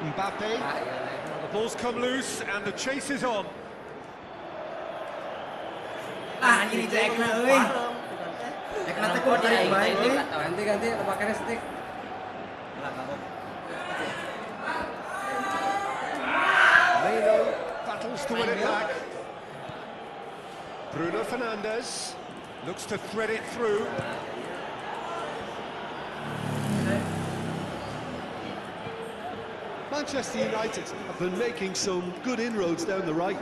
Mbappe. The ball's come loose and the chase is on. Ini cek kena euy. Cek kena teh kuat dari bae euy. Ganti pakai stick. Leno battles to win it back. Bruno Fernandes looks to thread it through. Manchester United have been making some good inroads down the right.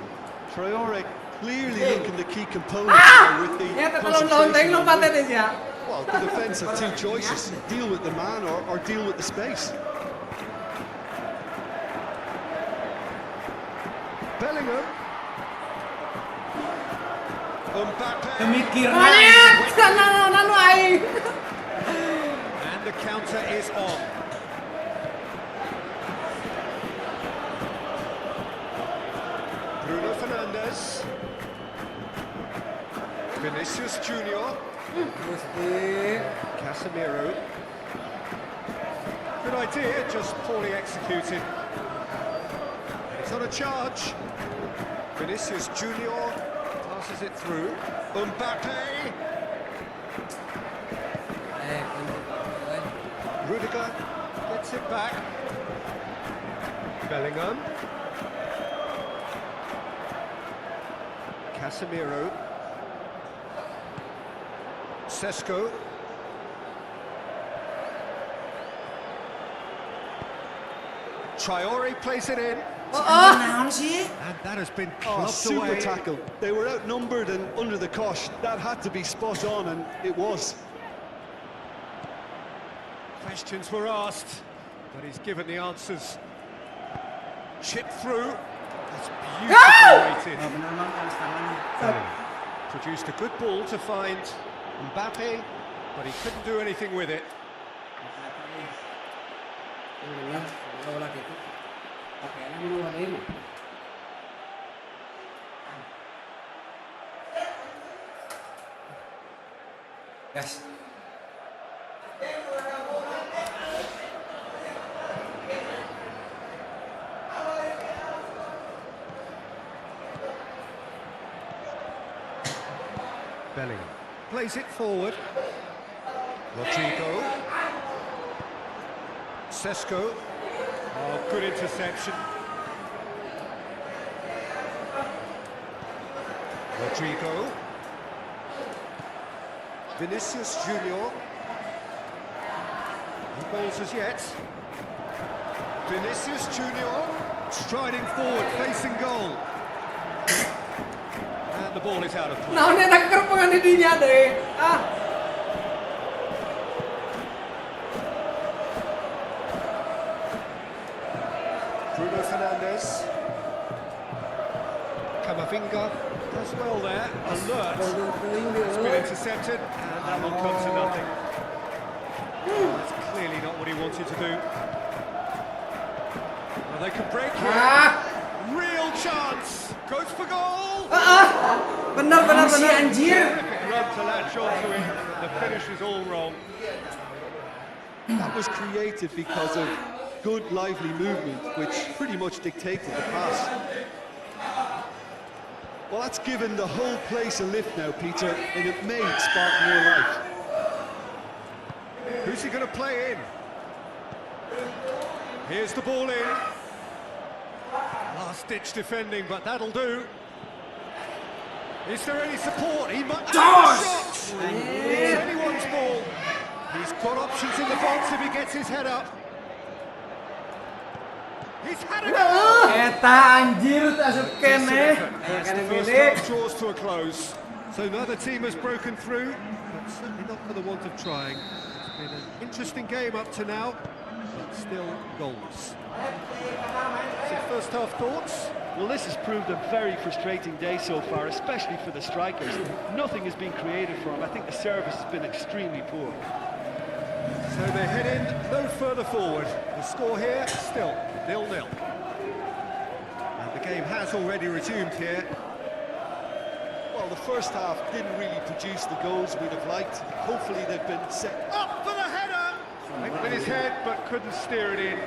Traore clearly looking the key component with the concentration. Well, the defence have two choices: deal with the man or deal with the space. Bellingham. Mbappe. And the counter is on. Bruno Fernandes. Vinicius Junior. Casemiro. Good idea, just poorly executed. It's on a charge. Vinicius Junior passes it through. Mbappe. Rudiger gets it back. Bellingham. Casemiro. Sesko. Traore plays it in. And that has been clubbed super away. tackle. They were outnumbered and under the cosh. That had to be spot on, and it was. Questions were asked, but he's given the answers. Chip through. That's beautifully weighted. Produced a good ball to find Mbappe, but he couldn't do anything with it. Gas. Bellingham plays it forward. Rodrigo. Sesko. Oh, good interception. Rodrigo. Vinicius Junior. No goals as yet. Vinicius Junior striding forward, facing goal. And the ball is out of play. Nah, ini tak kerpengan didinya deh. Bruno Fernandes. Camavinga does well there. Alert. It's been intercepted, and that will come to nothing. That's clearly not what he wanted to do. Well, they can break here. Real chance. Goes for goal. Benar anjir. Run to latch onto it. The finish is all wrong. That was created because of good, lively movement, which pretty much dictated the pass. Well, that's given the whole place a lift now, Peter, and it may spark more life. Who's he going to play in? Here's the ball in. Last-ditch defending, but that'll do. Is there any support? He might have shots. It's anyone's ball. He's got options in the box if he gets his head up. He's had it. Eta anjir tak suken The first half draws to a close. So neither team has broken through, but certainly not for the want of trying. It's been an interesting game up to now, but still goals. So first half thoughts? Well, this has proved a very frustrating day so far, especially for the strikers. Nothing has been created for them. I think the service has been extremely poor. So they head in no further forward. The score here still 0-0. And the game has already resumed here. Well, the first half didn't really produce the goals we'd have liked. Hopefully they've been set Up for the header! Went with his head but couldn't steer it in.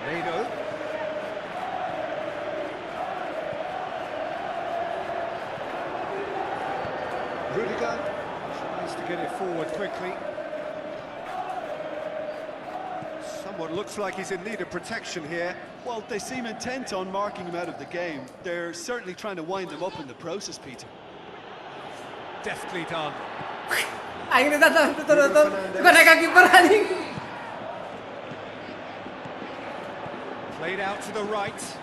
Meno. Rudiger tries to get it forward quickly. Someone looks like he's in need of protection here. Well, they seem intent on marking him out of the game. They're certainly trying to wind him up in the process, Peter. Deftly done. Akhirnya tutur. Bukan naik kaki kiper anjing. Played out to the right.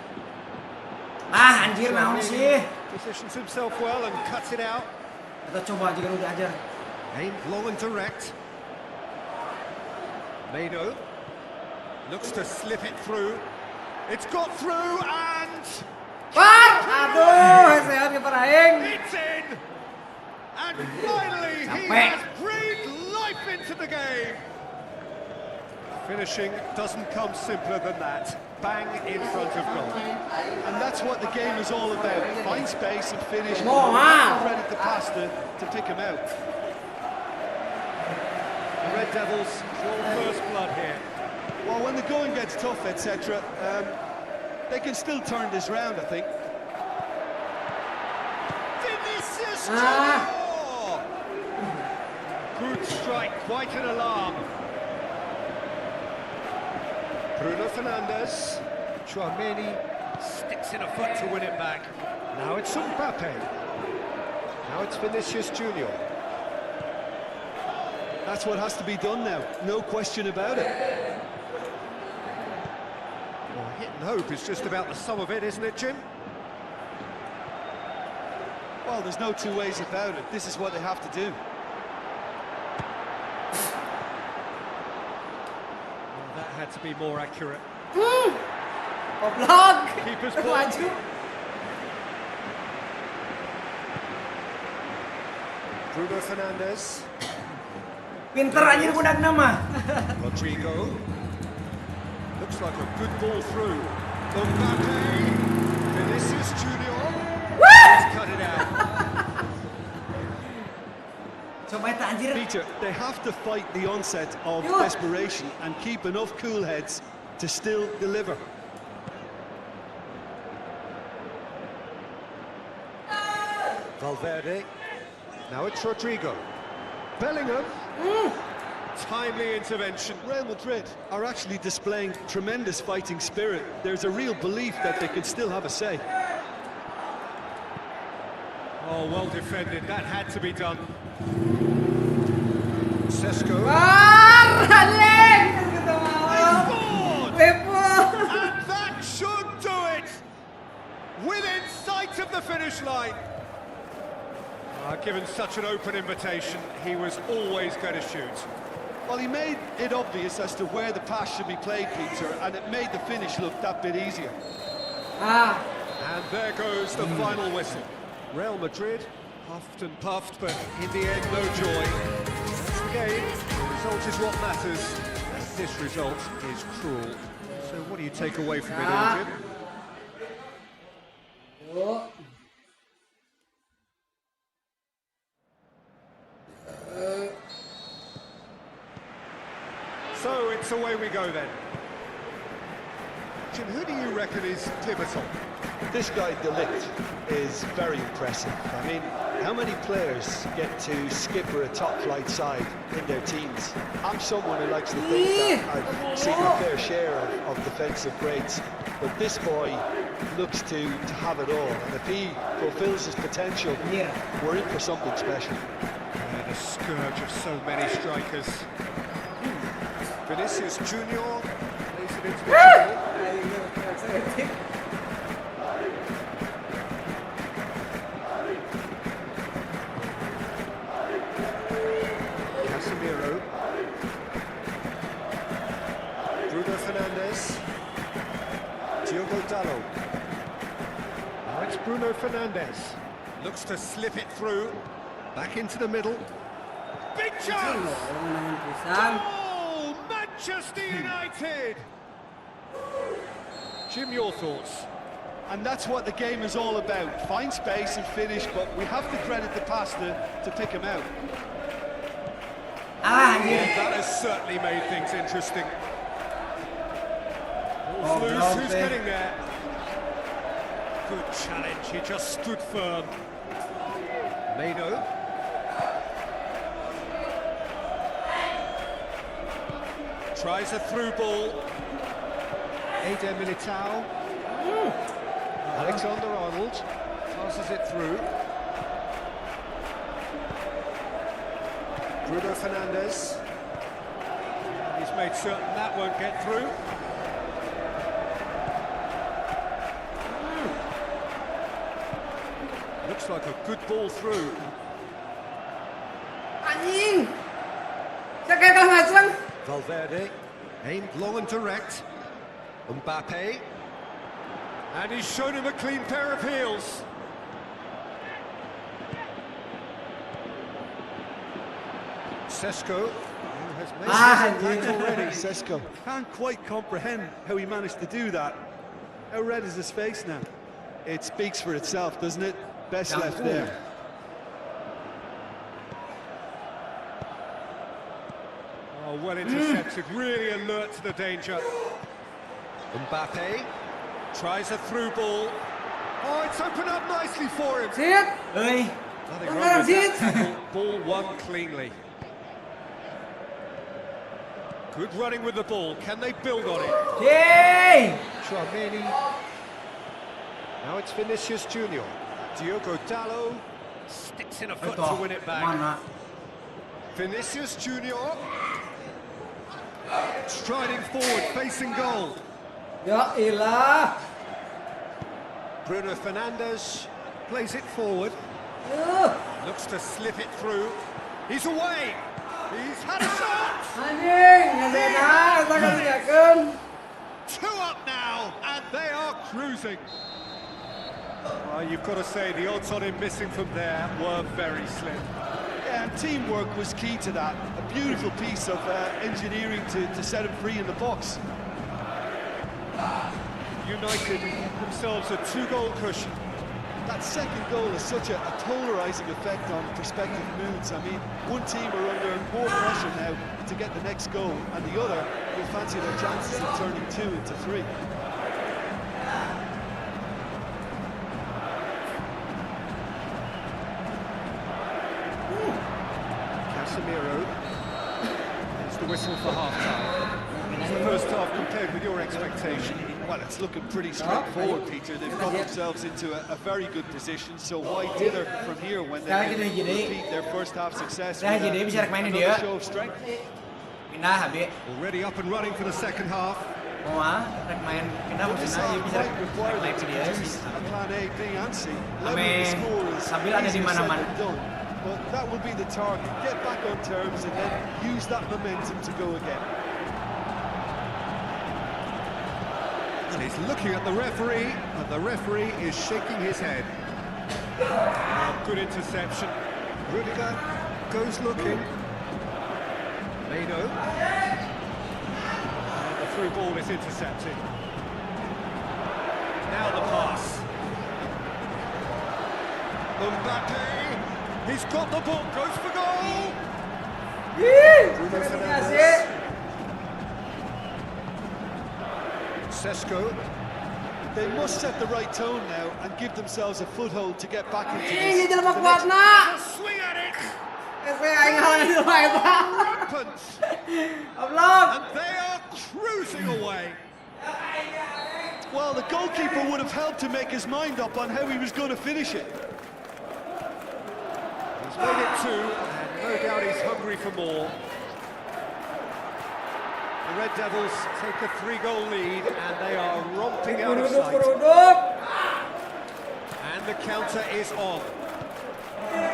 Ah, anjir naon sih? Positions himself well and cuts it out. Kita coba jika udah ajar. Aimed long and direct. Meno looks to slip it through. It's got through and... War! Aduh, sehat kiper aing. It's in! And finally he has breathed life into the game. Finishing doesn't come simpler than that. Bang in front of goal. And that's what the game is all about. Find space and finish. Credit the pastor to pick him out. The Red Devils draw first blood here. Well, when the going gets tough, etc., they can still turn this round, I think. Vinicius! Good strike, quite an alarm. Bruno Fernandes. Chouameni sticks in a foot to win it back. Now it's Mbappe. Now it's Vinicius Junior. That's what has to be done now, no question about it. Well, hit and hope is just about the sum of it, isn't it, Jim? Well, there's no two ways about it. This is what they have to do. Well, that had to be more accurate. Goblok. Keeper's ball. Maju. Bruno Fernandes. Pinter anjir budak nama. Rodrigo. Looks like a good ball through. Mbappe. Vinicius Junior. He's cut it out. Coba eta anjir. Peter, they have to fight the onset of desperation and keep enough cool heads to still deliver. Valverde. Now it's Rodrigo. Bellingham. Timely intervention. Real Madrid are actually displaying tremendous fighting spirit. There's a real belief that they can still have a say. Oh, well defended. That had to be done. Sesko. War! Anjing. And that should do it. Within sight of the finish line. Given such an open invitation, he was always going to shoot. Well, he made it obvious as to where the pass should be played, Peter, and it made the finish look that bit easier. And there goes the final whistle. Real Madrid huffed and puffed, but in the end, no joy. That's the game. The result is what matters. And this result is cruel. So what do you take away from it all, Jim? So it's away we go then. Jim, who do you reckon is pivotal? This guy, De Ligt, is very impressive. I mean, how many players get to skipper a top-flight side in their teams? I'm someone who likes to think that I've seen a fair share of defensive greats, but this boy looks to have it all, and if he fulfills his potential, we're in for something special. Yeah, the scourge of so many strikers. Vinicius Junior plays it into the channel. Casemiro. Bruno Fernandes. Diogo Dalot. Now it's Bruno Fernandes. Looks to slip it through. Back into the middle. Big chance! Oh, Manchester United! Jim, your thoughts? And that's what the game is all about. Find space and finish, but we have to credit the pastor to pick him out. That has certainly made things interesting. Ball's loose, who's getting there? Good challenge, he just stood firm. Mano. Tries a through ball. Eder Militao. Alexander-Arnold passes it through. Bruno Fernandes. He's made certain that won't get through. Looks like a good ball through. Anjing. Siapa yang ngajeng? Valverde aimed long and direct. Mbappe. And he's shown him a clean pair of heels. Sesko, who has made his impact already. Sesko can't quite comprehend how he managed to do that. How red is his face now? It speaks for itself, doesn't it? Best left there. Oh, well intercepted, really alert to the danger. Mbappe tries a through ball. Oh, it's opened up nicely for him. Sit. Ơi. Nothing wrong with that tackle. Ball won cleanly. Good running with the ball. Can they build on it? Yay! Tchouaméni. Now it's Vinicius Junior. Diogo Dalot sticks in a foot to win it back. Mana? Vinicius Junior striding forward, facing goal. Ya ilah. Bruno Fernandes plays it forward. Looks to slip it through. He's away. He's had a shot. Anjing, nggak ada. Two up now, and they are cruising. You've got to say the odds on him missing from there were very slim. Yeah, and teamwork was key to that. A beautiful piece of engineering to set him free in the box. United themselves a 2-goal cushion. That second goal has such a polarising effect on prospective moods. I mean, one team are under more pressure now to get the next goal, and the other will fancy their chances of turning 2 into 3. Casemiro. It's the whistle for half-time. How's the first half compared with your expectation? Well, it's looking pretty straightforward, Peter. They've got themselves into a very good position, so why dither from here when they can repeat their first half success with another show of strength? Pindah habis. Already up and running for the second half. Mau rek main pindah maksudnya dia bisa require main them to video produce sih. a plan A, B and C. Level Ame the score is sambil ada di easier said mana-mana. than done, but that will be the target. Get back on terms and then use that momentum to go again. And he's looking at the referee, and the referee is shaking his head. Good interception. Rudiger goes looking. Mano. And the through ball is intercepted. Now the pass. Mbappe. He's got the ball, goes for goal. Bruno Fernandes. Sesko. They must set the right tone now and give themselves a foothold to get back into Ini this. dia lemak kuat nak. Swing at it. Saya ingat itu hebat. Opens. Ablok. And they are cruising away. Well, the goalkeeper would have helped to make his mind up on how he was going to finish it. He's made it 2, and no doubt he's hungry for more. The Red Devils take a 3-goal lead, and they are romping out of sight. And the counter is on.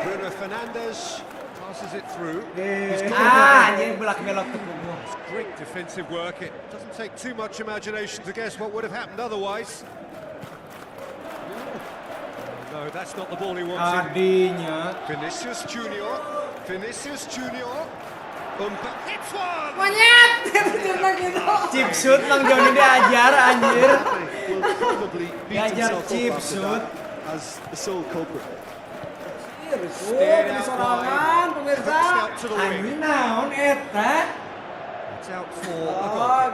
Bruno Fernandes passes it through. Anjing belak-belok ke punggung. Great defensive work. It doesn't take too much imagination to guess what would have happened otherwise. No, that's not the ball he wanted. Adinya. Vinicius Junior. Vinicius Junior. Hits one! Monyet! Chip shoot Bang Joni diajar anjir. Will probably beat Diajar himself chip up after shoot. that as the sole culprit. Stared out Sorangan wide. pemirsa. Comes out to the wing. Anjing naon eta? It's out for a goal.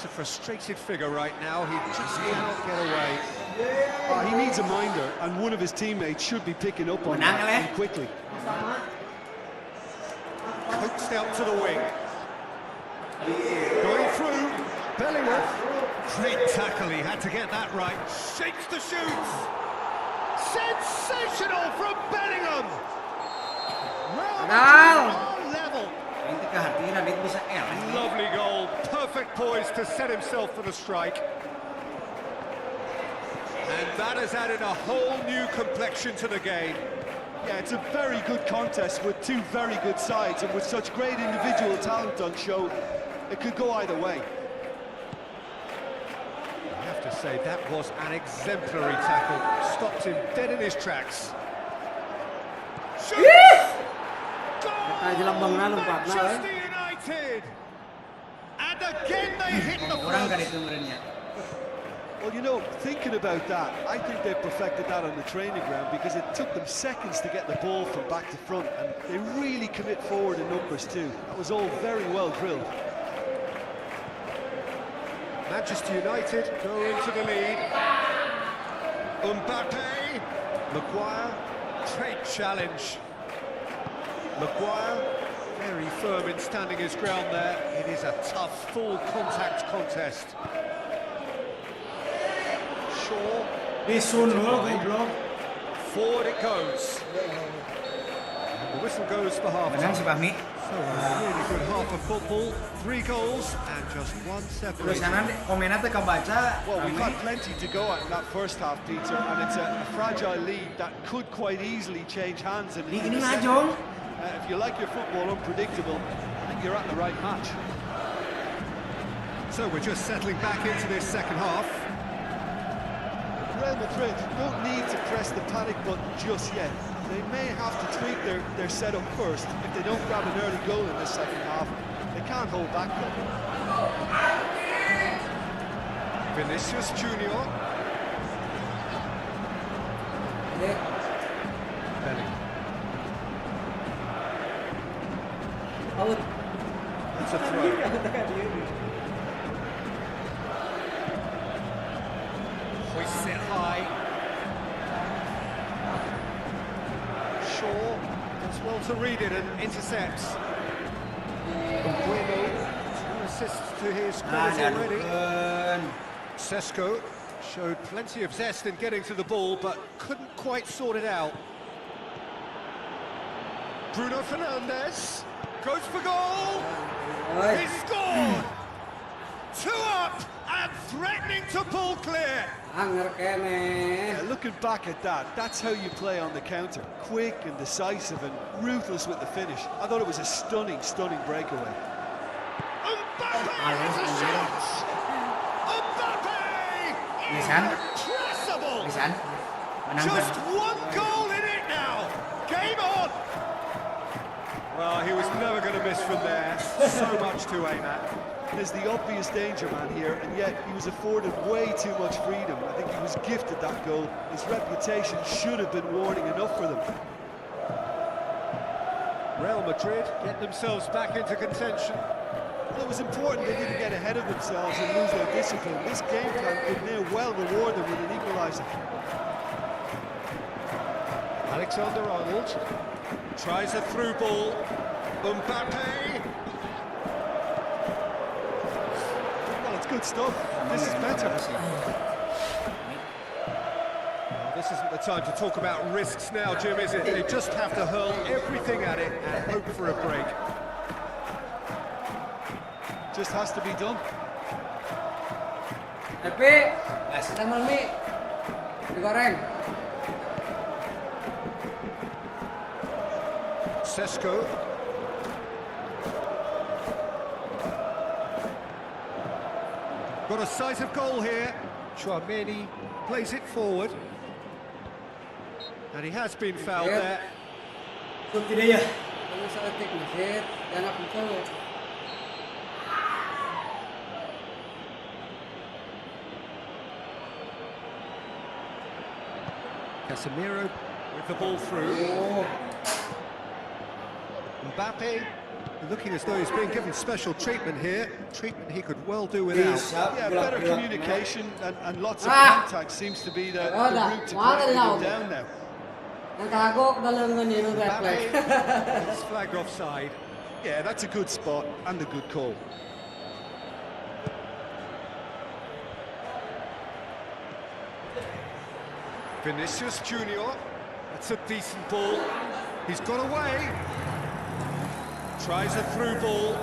That's a frustrated figure right now. He just cannot get away. He needs a minder, and one of his teammates should be picking up on that and quickly. Coaxed out to the wing. Going through. Bellingham. Great tackle, he had to get that right. Shakes the shoots. Sensational from Bellingham. Level. Lovely goal. Perfect poise to set himself for the strike. And that has added a whole new complexion to the game. Yeah, it's a very good contest with two very good sides, and with such great individual talent on show, it could go either way. I have to say, that was an exemplary tackle. Stopped him dead in his tracks. Manchester United! And again they hit the front. Well, you know, thinking about that, I think they perfected that on the training ground, because it took them seconds to get the ball from back to front, and they really commit forward in numbers too. That was all very well drilled. Manchester United go into the lead. Mbappe, Maguire, great challenge. Maguire, very firm in standing his ground there. It is a tough, full contact contest. Shaw. Forward it goes. And the whistle goes for half time. So a really good half of football. 3 goals and just 1 separation. Well, we've had plenty to go at in that first half, Peter, and it's a fragile lead that could quite easily change hands. And if you like your football unpredictable, I think you're at the right match. So we're just settling back into this second half. Real Madrid don't need to press the panic button just yet. They may have to tweak their setup first. If they don't grab an early goal in this second half, they can't hold back though. Vinicius Junior. Bellingham. It's a throw. Hoists it high. Shaw does well to read it and intercepts. Bueno, 2 assists to his credit already. Sesko showed plenty of zest in getting to the ball, but couldn't quite sort it out. Bruno Fernandes goes for goal. He scored. 2 up and threatening to pull clear. Yeah, looking back at that, that's how you play on the counter. Quick and decisive and ruthless with the finish. I thought it was a stunning breakaway. Mbappe has a shot! Mbappe! Impressible! Just 1 goal in it now! Game on! Well, he was never going to miss from there. So much to aim at. There's the obvious danger man here, and yet he was afforded way too much freedom. I think he was gifted that goal. His reputation should have been warning enough for them. Real Madrid get themselves back into contention. Well, it was important they didn't get ahead of themselves and lose their discipline. This game plan could now well reward them with an equaliser. Alexander-Arnold tries a through ball. Mbappe. Good stuff. This is better. Well, this isn't the time to talk about risks now, Jim, is it? They just have to hurl everything at it and hope for a break. Just has to be done. Tapi, sambal mie digoreng. Sesko. Got a sight of goal here. Chouameni plays it forward. And he has been fouled there. Casemiro with the ball through. Mbappe, looking as though he's being given special treatment here. Treatment he could well do without. Yeah, better communication and lots of contact seems to be the route to breaking him down now. Mbappe, it's flagged offside. Yeah, that's a good spot and a good call. Vinicius Junior, that's a decent ball. He's got away. Tries a through ball.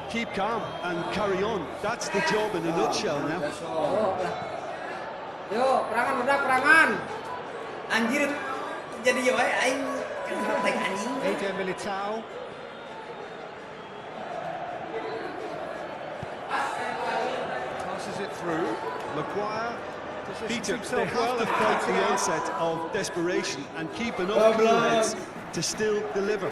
Keep calm and carry on. That's the job in a nutshell now. Yo, perangan. Anjir, jadi yo aing kan anjing. Eder Militao. Passes it through. Maguire. Peter, they have to fight the onset of desperation and keep enough cool heads to still deliver.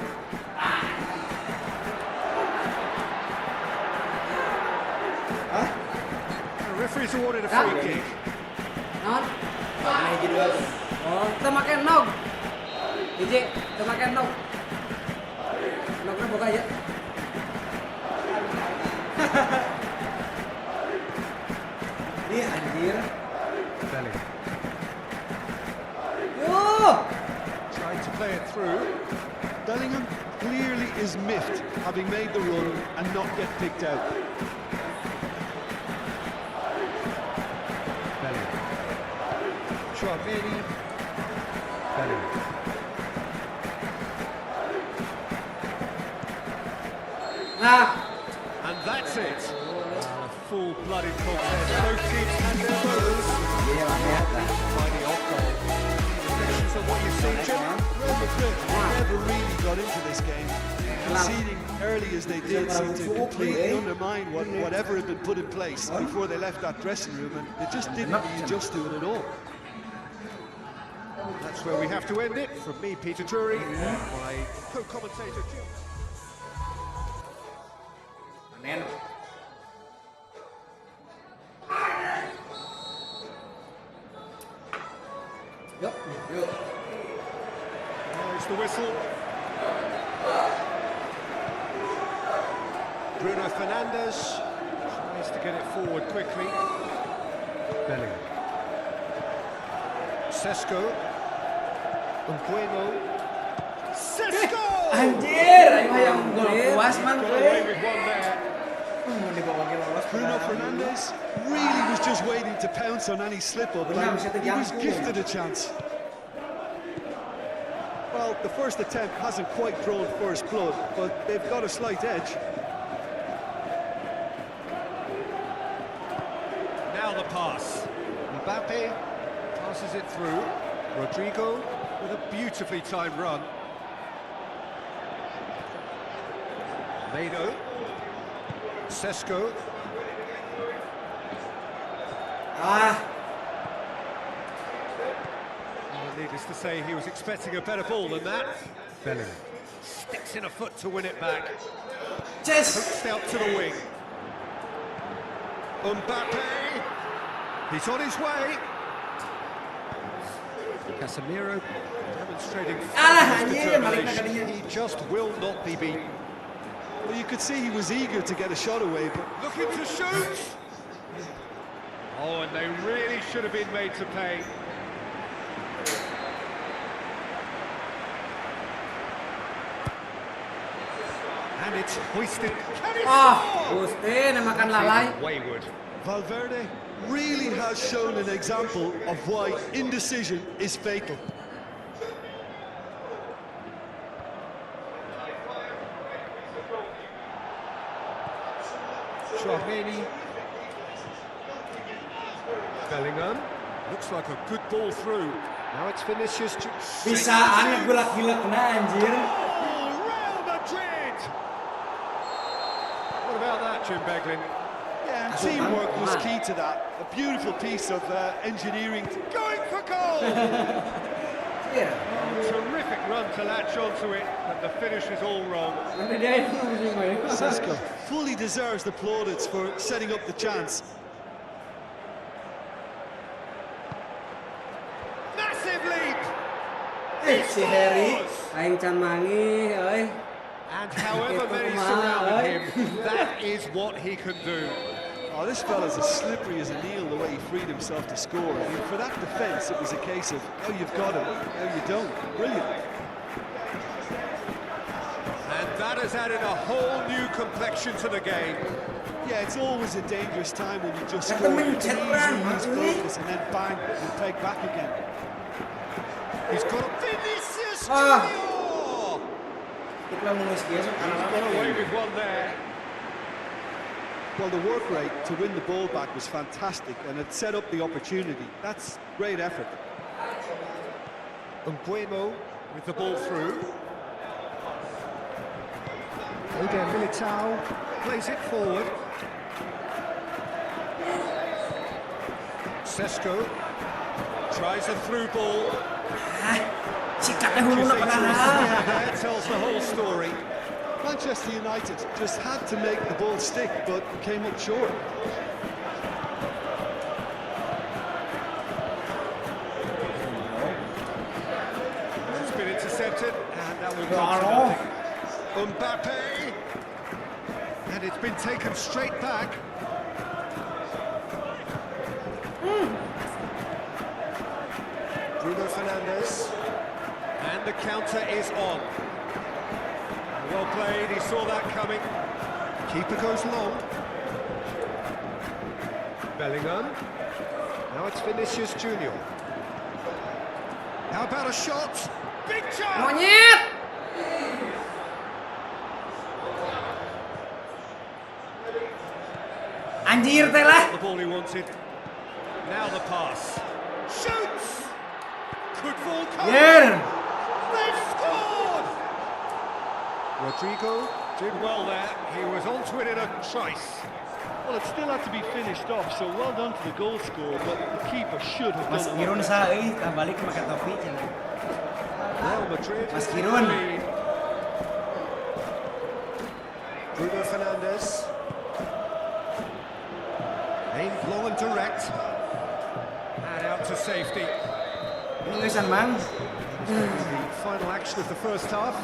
The referee's awarded a free kick. Oh, kita makan nog. DJ, kita makan nog. Nognya buka aja. Ini anjir. Bellingham. Yo! Tried to play it through. Bellingham clearly is miffed, having made the run and not get picked out. Bellingham. Chouameni. Bellingham. Nah, And that's it. A full-blooded contest. Both teams had their moments. By the off goal. Reflections on what you've seen, Jim? Real Madrid never really got into this game. Conceding early as they did seemed to completely undermine whatever had been put in place before they left that dressing room, and they just didn't do justice to it at all. That's where we have to end it. From me, Peter Drury, my co-commentator, Jim. yuk. There's the whistle. Bruno Fernandes tries to get it forward quickly. Bellingham. Sesko. Bueno. Sesko! Anjir, aing hayang gol puas man Got away with one there. Bruno Fernandes really was just waiting to pounce on any slip-up, and he was gifted a chance. Well, the first attempt hasn't quite drawn first blood, but they've got a slight edge. Now the pass. Mbappe passes it through. Rodrigo with a beautifully timed run. Mado. Sesko. Well, needless to say, he was expecting a better ball than that. Bellingham sticks in a foot to win it back. Hooks out to the wing. Mbappe. He's on his way. Casemiro demonstrating determination. He just will not be beaten. Well, you could see he was eager to get a shot away, but Looking to shoot. Oh, and they really should have been made to pay. And it's hoisted. Can it score? Gusti, makan lalai. Wayward. Valverde really has shown an example of why indecision is fatal. Chouameni. Bellingham. Looks like a good ball through. Now it's Vinicius. Bisaan ngegulak-gilak na anjir. Oh, Real Madrid! What about that, Jim Beglin? Yeah, teamwork was key to that. A beautiful piece of engineering. Going for goal! Iya. Terrific run to latch onto it, but the finish is all wrong. Nanti dia itu musim main. Sesko fully deserves the plaudits for setting up the chance. Massive leap! Si Harry, aing can mangi, euy. And however many surrounded him, that is what he can do. Oh, this fella's as slippery as an eel the way he freed himself to score. I mean, for that defence, it was a case of how you've got him, how you don't. Brilliant. And that has added a whole new complexion to the game. Yeah, it's always a dangerous time when you just score. You can easily lose focus and then bang, you peg back again. He's got a Vinicius Ah. Junior! He's got away with one there. Well, the work rate to win the ball back was fantastic, and it set up the opportunity. That's great effort. Umbuemo with the ball through. Eder Militao plays it forward. Sesko tries a through ball. Sikatnya hulu na pernah. There tells the whole story. Manchester United just had to make the ball stick, but came up short. It's been intercepted, and that will come to nothing. Mbappe, and it's been taken straight back. Bruno Fernandes, and the counter is on. Well played, he saw that coming. Keeper goes long. Bellingham. Now it's Vinicius Junior. How about a shot? Big chance! Monyet. Anjir teh lah. The ball he wanted. Now the pass. Shoots! Could fall come. Yer. They've scored! Rodrigo did well there. He was onto it in a trice. Well, it still had to be finished off, so well done to the goal scorer, but the keeper should have Mas done Kirun it. sa euy, balik make topi cenah. Real Madrid. Mas Kirun. Bruno Fernandes. Aimed long and direct. And out to safety. Nulisan mang. The final action of the first half.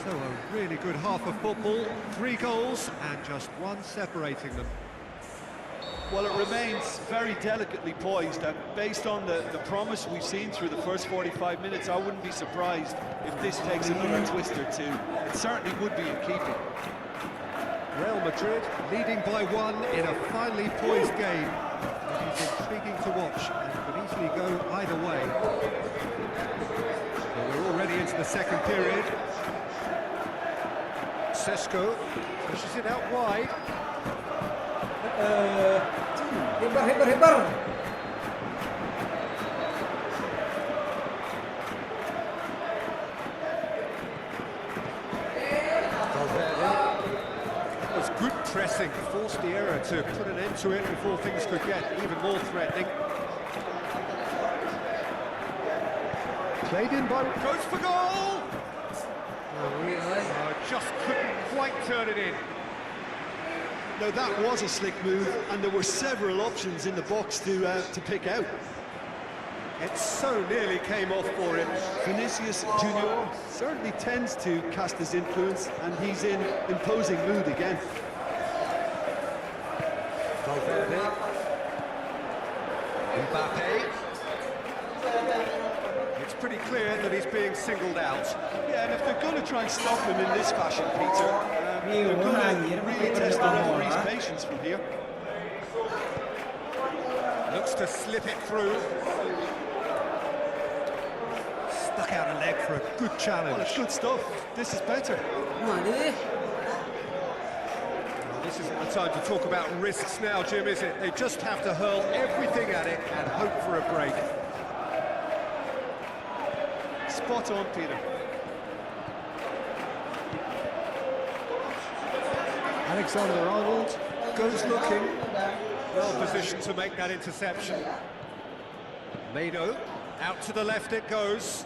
So a really good half of football. 3 goals and just one separating them. Well, it remains very delicately poised, and based on the promise we've seen through the first 45 minutes, I wouldn't be surprised if this takes another twist or two. It certainly would be in keeping. Real Madrid leading by 1 in a finely poised game. It is intriguing to watch and could easily go either way. Well, we're already into the second period. Sesko pushes it out wide. Hebar. It was good pressing, forced the error to put an end to it before things could get even more threatening. Played in by... Goes for goal! Just couldn't quite turn it in. No, that was a slick move, and there were several options in the box to pick out. It so nearly came off for him. Vinicius Junior certainly tends to cast his influence, and he's in imposing mood again. Valverde. Mbappe. It's pretty clear that he's being singled out. Yeah, and if they're going to try and stop him in this fashion, Peter, they're going to really test the referee's patience from here. Looks to slip it through. Stuck out a leg for a good challenge. Well, it's good stuff. This is better. This isn't the time to talk about risks now, Jim, is it? They just have to hurl everything at it and hope for a break. Spot on, Peter. Alexander-Arnold goes looking. Well positioned to make that interception. Meno, out to the left it goes.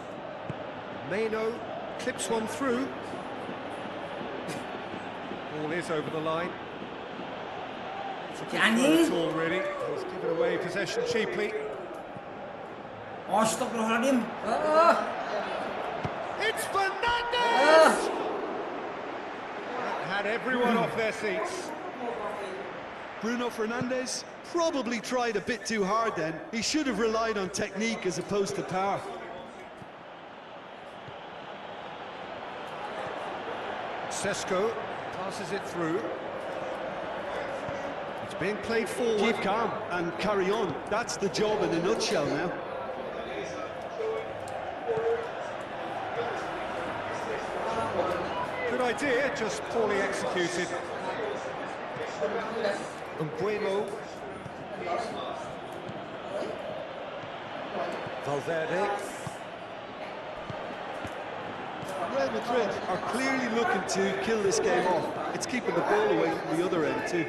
Meno clips one through. Ball is over the line. It's a good throw at all, really. He's given away possession cheaply. Astagfirullahaladzim. It's Fernandes! That had everyone off their seats. Bruno Fernandes probably tried a bit too hard then. He should have relied on technique as opposed to power. Sesko passes it through. It's being played forward. Keep calm and carry on. That's the job in a nutshell now. Good idea, just poorly executed. Bueno. Valverde. Real Madrid are clearly looking to kill this game off. It's keeping the ball away from the other end too.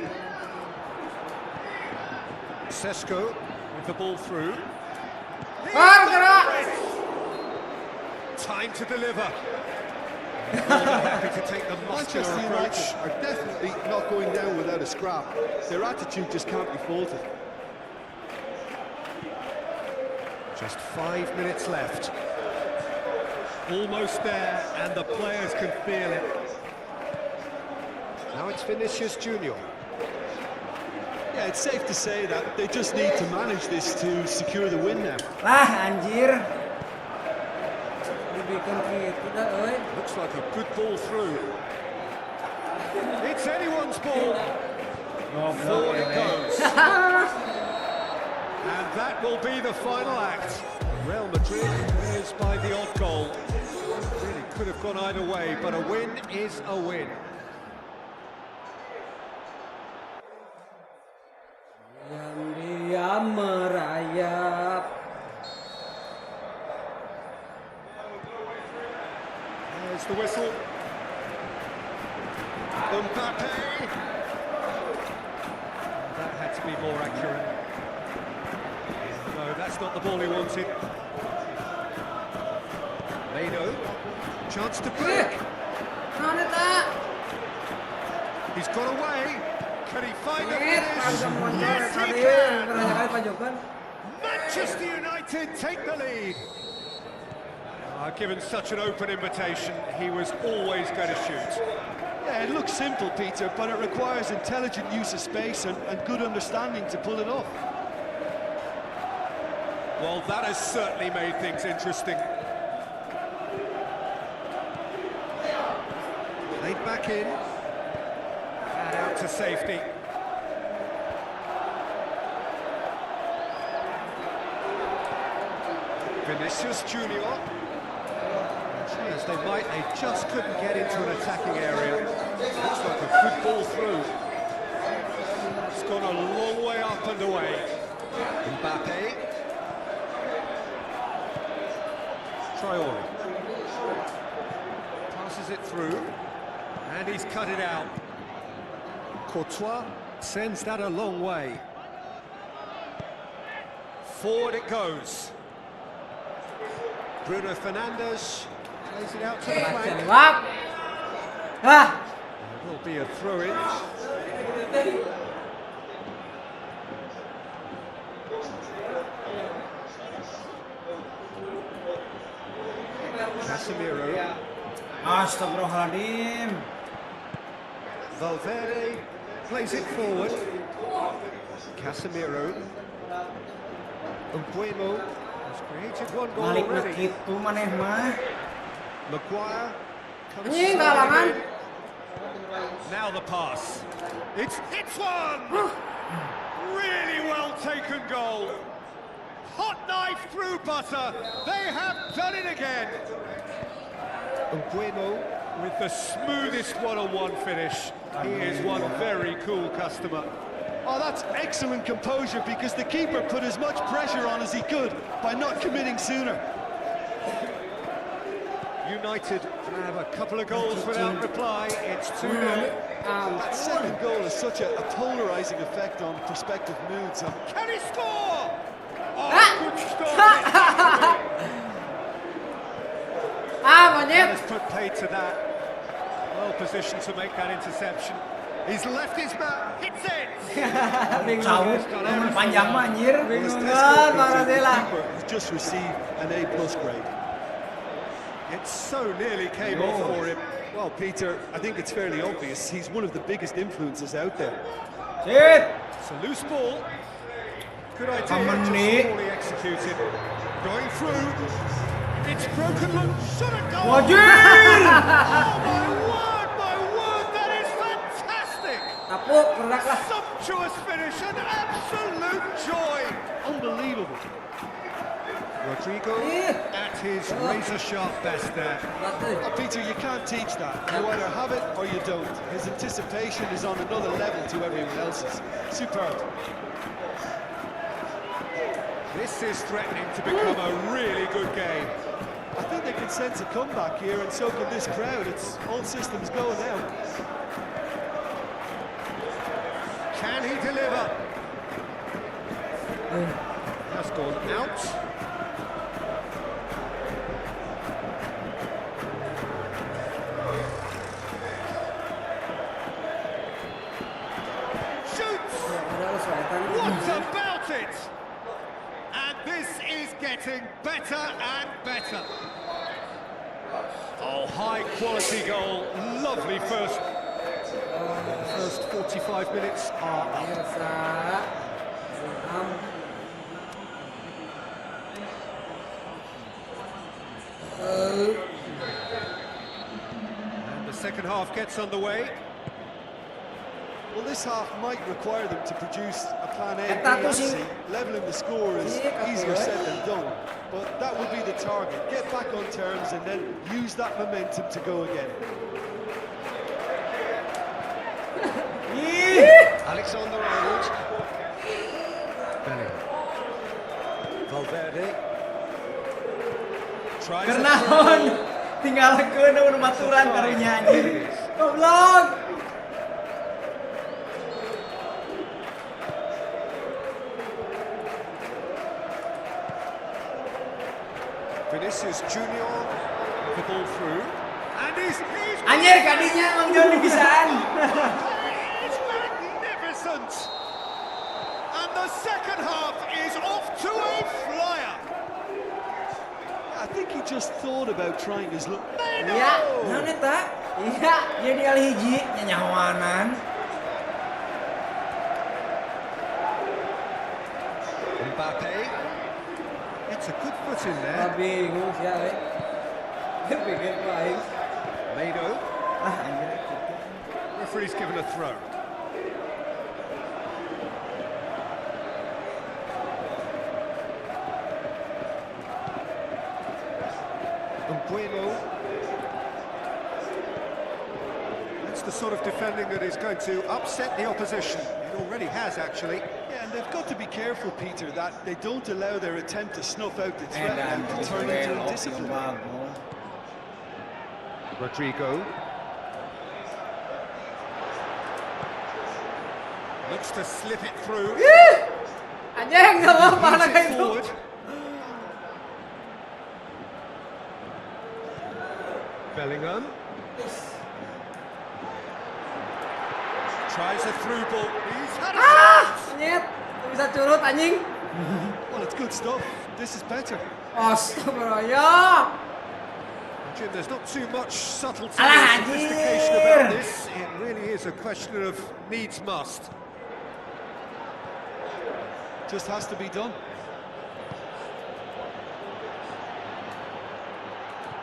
Sesko with the ball through. Time to deliver. Happy to take the muscular Manchester approach. United are definitely not going down without a scrap. Their attitude just can't be faulted. Just 5 minutes left. Almost there, and the players can feel it. Now it's Vinicius Junior. Yeah, it's safe to say that they just need to manage this to secure the win now. Lah anjir. Dibikin gitu dah, oi. Looks like a good ball through. It's anyone's ball. Forward it goes. And that will be the final act. Real Madrid is by the odd goal. Really could have gone either way, but a win is a win. Diam merayap. There's the whistle. Mbappe. That had to be more accurate. No, that's not the ball he wanted. Mano. Chance to break. Mana tak? He's got away. Can he find the Panjang finish? moncer Yes, he tadi. can. Pernah kali pajokan. Manchester United take the lead. Given such an open invitation, he was always going to shoot. Yeah, it looks simple, Peter, but it requires intelligent use of space and good understanding to pull it off. Well, that has certainly made things interesting. Played back in. And out to safety. Vinicius Junior. As they might, they just couldn't get into an attacking area. Looks like a good ball through. It's gone a long way up and away. Mbappe. Traore. Passes it through. And he's cut it out. Courtois sends that a long way. Forward it goes. Bruno Fernandes plays it out to the flank. Wap. Ah. There will be a throw-in. Casemiro. Astagfirullahaladzim. Valverde plays it forward. Casemiro. Bueno has created one goal Balik nak already. gitu maneh mah. Maguire comes Anjing kalangan. Now the pass. It's one! Really well taken goal. Hot knife through butter. They have done it again. Bueno with the smoothest one-on-one finish. He is one very cool customer. Oh, that's excellent composure because the keeper put as much pressure on as he could by not committing sooner. United have a couple of goals without reply. It's 2-0. That second goal has such a polarising effect on prospective moods. Can he score? Oh, good start. Monyet. Has put paid to that. Well positioned to make that interception. He's left his man, hits it! Bingung. Panjang mah anjir. Well, as Bingung Tesco banget puts it, the Marcela. keeper has just received an A+ grade. It so nearly came off for him. Well, Peter, I think it's fairly obvious. He's one of the biggest influences out there. Shit. It's a loose ball. Good idea, just Menit. poorly executed. Going through. It's broken loose. Shot a goal. Wajib. Oh my word, that is fantastic. Tapuk, produk lah. Sumptuous finish, an absolute joy. Unbelievable. Rodrigo at his razor-sharp best there. Oh, Peter, you can't teach that. You either have it or you don't. His anticipation is on another level to everyone else's. Superb. This is threatening to become a really good game. I think they can sense a comeback here, and so can this crowd. It's all systems go now. Can he deliver? Has gone out. Shoots! What about it? And this is getting better and better. Oh, high quality goal. Lovely first 45 minutes are up. And the second half gets underway. Well, this half might require them to produce a plan A, B, Eta tuh and sih. C. Leveling the score is easier said than done, but that would be the target. Get back on terms and then use that momentum to go again. Alexander Arnold. Bellingham. Valverde. Tries Karena on tinggal ke nomor maturan karunya anjir. Goblok. Vinicius Junior, the ball through, and he's Anjir kadinya Mang Joni bisaan. it's magnificent. And the second half is off to a flyer. I think he just thought about trying his luck. Iya, naon eta? Iya, jadi kali hiji nyanyawanan. Mbappe. It's a good foot in there. Bingung sih ya, pikir ku aing. Mado. Ah, anjir. Referee's given a throw. Bueno. That's the sort of defending that is going to upset the opposition. It already has, actually. Yeah, and they've got to be careful, Peter, that they don't allow their attempt to snuff out the threat and to turn into indiscipline. Rodrigo. Looks to slip it through. Anjing, enggak apa-apa Moves anak it itu. forward. Bellingham. Tries a through ball. He's had a chance. Nyet, nggak bisa curut anjing. Well, it's good stuff. This is better. Astagfirullah. Jim, there's not too much subtlety Alah, or sophistication anjir. about this. It really is a question of needs must. Just has to be done.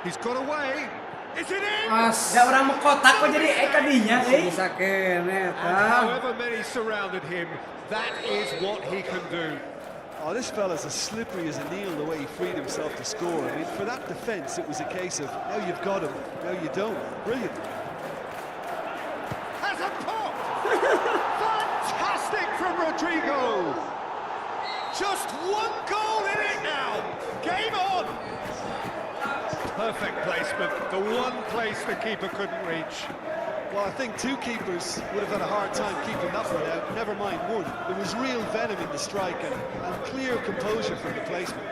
He's got away. Is it in? Ada orang mau kotak kok jadi kadinya Bisa kene And ta. however many surrounded him, that is what he can do. Oh, this fella's as slippery as a needle the way he freed himself to score. I mean, for that defence, it was a case of now you've got him, now you don't. Brilliant. Has a pop! Fantastic from Rodrigo! Just one goal in it now! Game on! Perfect placement, the one place the keeper couldn't reach. Well, I think two keepers would have had a hard time keeping that one out, never mind one. There was real venom in the strike and clear composure from the placement.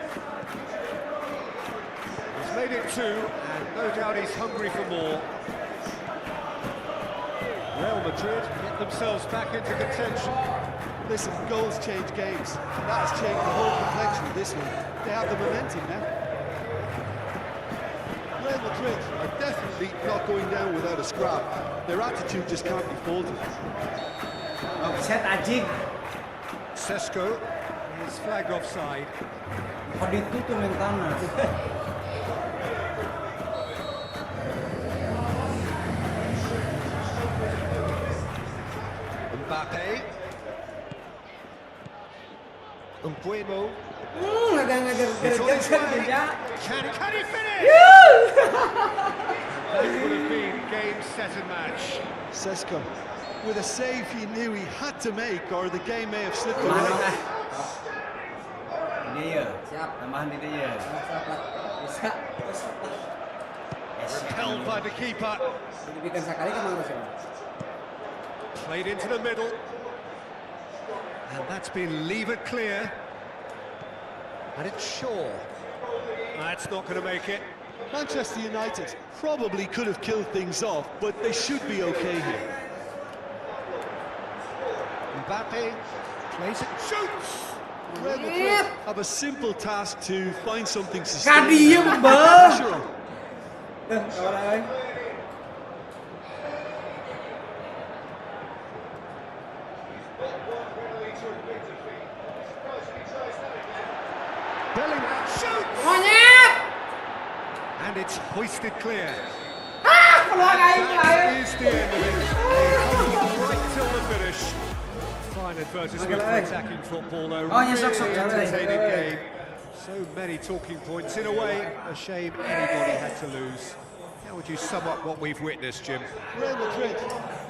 He's made it two, and no doubt he's hungry for more. Real Madrid get themselves back into contention. Listen, goals change games, and that has changed the whole complexion of this one. They have the momentum now. Real Madrid are definitely not going down without a scrap. Their attitude just can't be faulted. Offset anjing. Sesko is flagged offside. Kok ditutup mentalnya. Mbappe. Mbuemo. Agak It's on his way. ya. Can he finish? That would have been game, set and match. Sesko, with a save he knew he had to make, or the game may have slipped away. Dia ya. Siap. Tambahan di dia ya. Siap lah. Bisa. Repelled by the keeper. Dibikin sekali kan harus ya. Played into the middle. And that's been levered clear. And it's Shaw. That's not going to make it. Manchester United probably could have killed things off, but they should be okay here. Mbappe plays it, shoots! Real Madrid have a simple task to find something Kadiem, sustainable. Bang. Pressure on. Kawan lain. Bellingham shoots! Monyet. And it's hoisted clear. Peluang aing That is the end of it. Right till the finish. Fine advertisement for attacking football, though. Oh, yes, Really yes, entertaining yes. game. So many talking points. In a way, a shame anybody had to lose. How would you sum up what we've witnessed, Jim? Real Madrid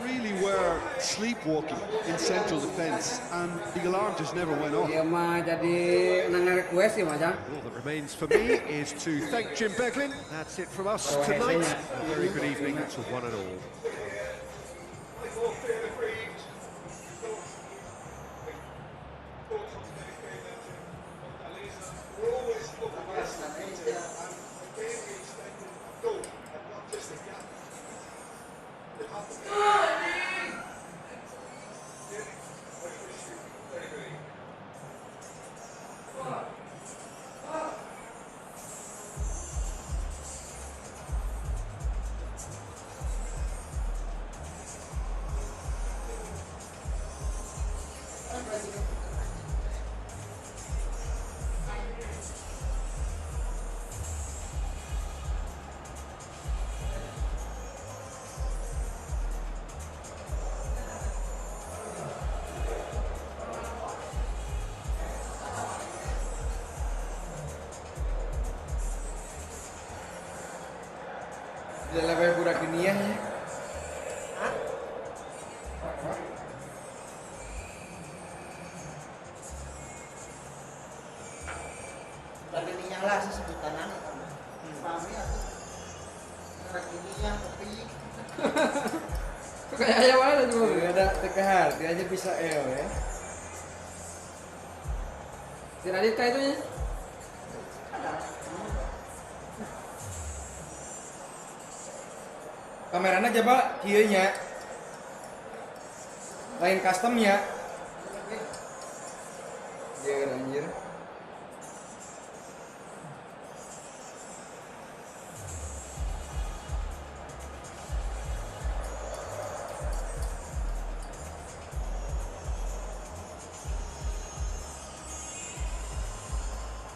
really were sleepwalking in central defence, and the alarm just never went off. Dia mah jadi nang request ya Mas. All that remains for me is to thank Jim Beglin. That's it from us tonight. A very good evening to one and all. Dia level budak dunia ya. Budak dunia lah sesebutan anak kamu. Pahami aku. Budak dunia tapi Kayaknya mana juga nggak ada teka hati aja bisa ya. Si Radita itu ya. Kameranya coba kieunya. Lain customnya. Dia kan anjir.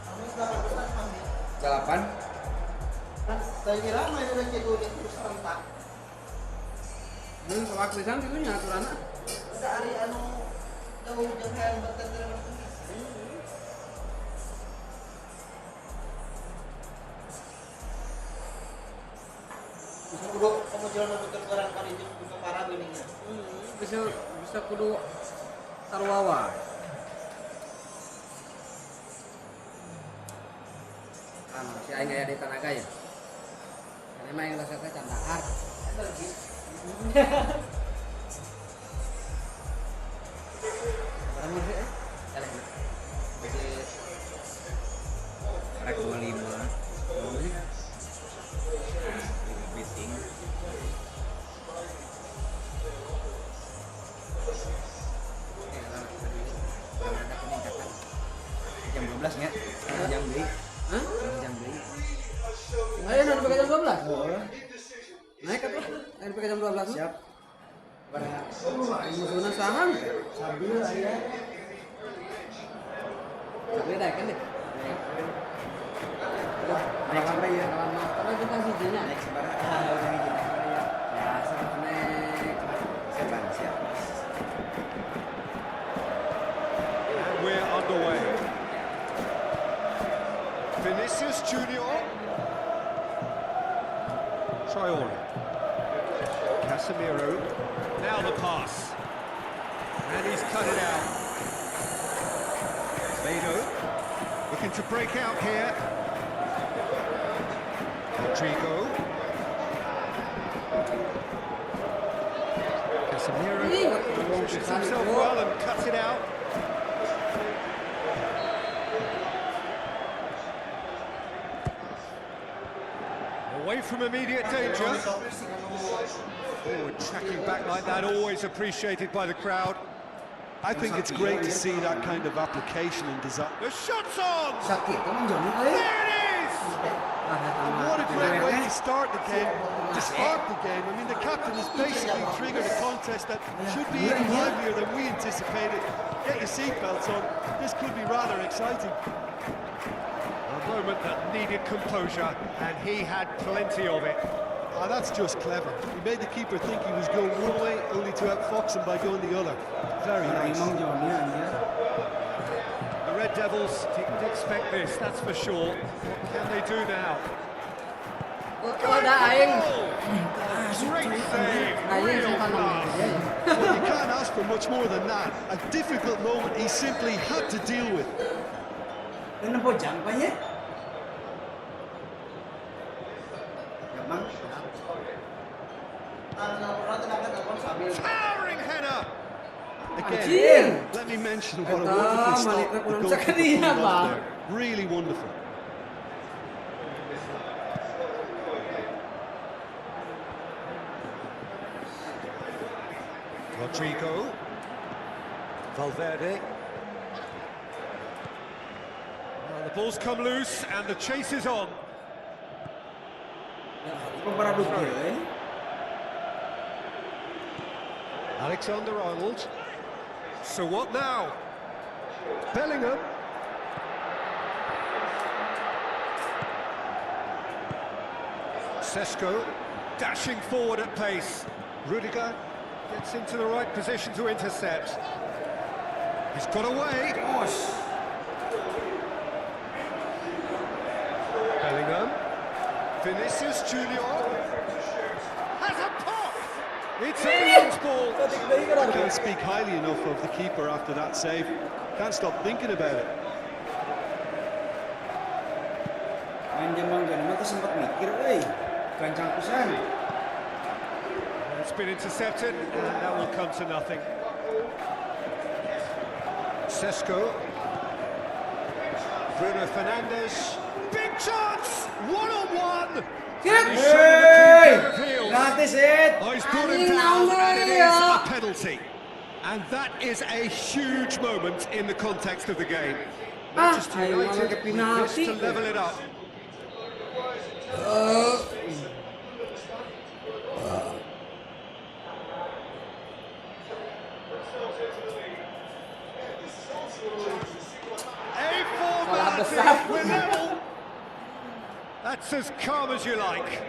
kamu berapa bulan mami? 8. Kan saya kira main udah jadi terus rentak. Waktu itu itunya aturanna. Udah hari anu jauh jauh yang bertentangan dengan bisa kudu kamu jalan betul barang kali itu buka parah beningnya. Bisa kudu tarwawa. Kan si aing aya di Tanaga ya. Karena emang yang rasanya candahar. Barang sih eh. Jalan. Jadi Rek 25. Meeting. ada peningkatan. Jam 12 nya. Jam beli. Hah? Jam beli. Ayo nanti pakai jam 12. Oh, Naik kan tuh? REV3 jam 12 tuh. siap. Pada Musuhnya saham. sambil ya. Sambil naik kan deh. Naik sampai ya. Lawan master aja kan sijinya. Naik sebarang. Udah gitu. Ya, sama naik. Siap, Bang. Siap. And we're underway. Vinicius Junior. Traore. Casemiro. Now the pass. And he's cut it out. Beto looking to break out here. Rodrigo. Casemiro pushes himself well and cuts it out. Away from immediate danger. Forward tracking back like that, always appreciated by the crowd. I think it's great to see that kind of application and design. The shot's on! Sakit teman Joni There it is! What a great way to start the game, to spark the game. I mean, the captain has basically triggered a contest that should be even livelier than we anticipated. Get your seatbelts on. This could be rather exciting. A moment that needed composure, and he had plenty of it. Ah, that's just clever. He made the keeper think he was going one way, only to outfox him by going the other. Very nice. Emang Joni anjir. The Red Devils didn't expect this, that's for sure. What can they do now? Oh, ada aing. Great save, Aing real sih class. Well, you can't ask for much more than that. A difficult moment he simply had to deal with. Ini pojang apa ya? Ya, Bang. Towering header! Again, Anjir. let me mention what a Kata wonderful stop Malik the belum goalkeeper cakap pulled dia, off Bang. there. Really wonderful. Rodrigo. Valverde. Well, the ball's come loose and the chase is on. Para dulu ya. Alexander-Arnold. So what now? Bellingham. Sesko dashing forward at pace. Rudiger gets into the right position to intercept. He's got away. Bellingham. Vinicius Junior has a pop. It's a man's ball. I can't speak highly enough of the keeper after that save. Can't stop thinking about it. Main Jambang Joni mah tuh sempat mikir, gancang pisan. It's been intercepted, and that will come to nothing. Sesko. Bruno Fernandes. Big chance! One-on-one! And he's shown a clear pair of heels. Gratis it. Oh, he's brought him Anjing, down, ngawur and it is ya. a penalty. And that is a huge moment in the context of the game. Manchester ayo malah United ke with this penalti. to level it up. Salah besar. We're level. That's as calm as you like.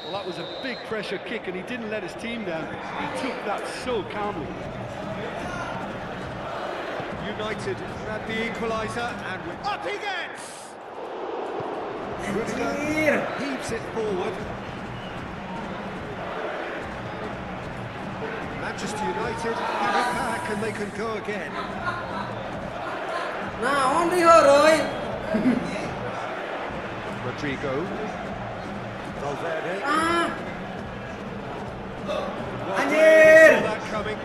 Well, that was a big pressure kick, and he didn't let his team down. He took that so calmly. United at the equaliser, and up he gets! Rudiger heaves it forward. Manchester United have it back and they can go again. Nah, on đi rồi. Rodrigo. Valverde. Anjir. Saw that coming.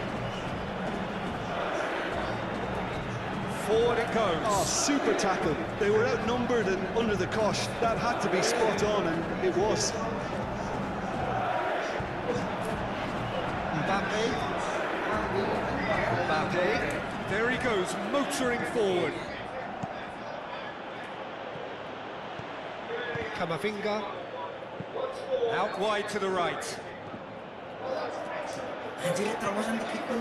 Forward it goes. Oh, super tackle. They were outnumbered and under the cosh. That had to be spot on, and it was. Mbappe. There he goes, motoring forward. Camavinga. Out wide to the right. Anjir, terobosan begitu.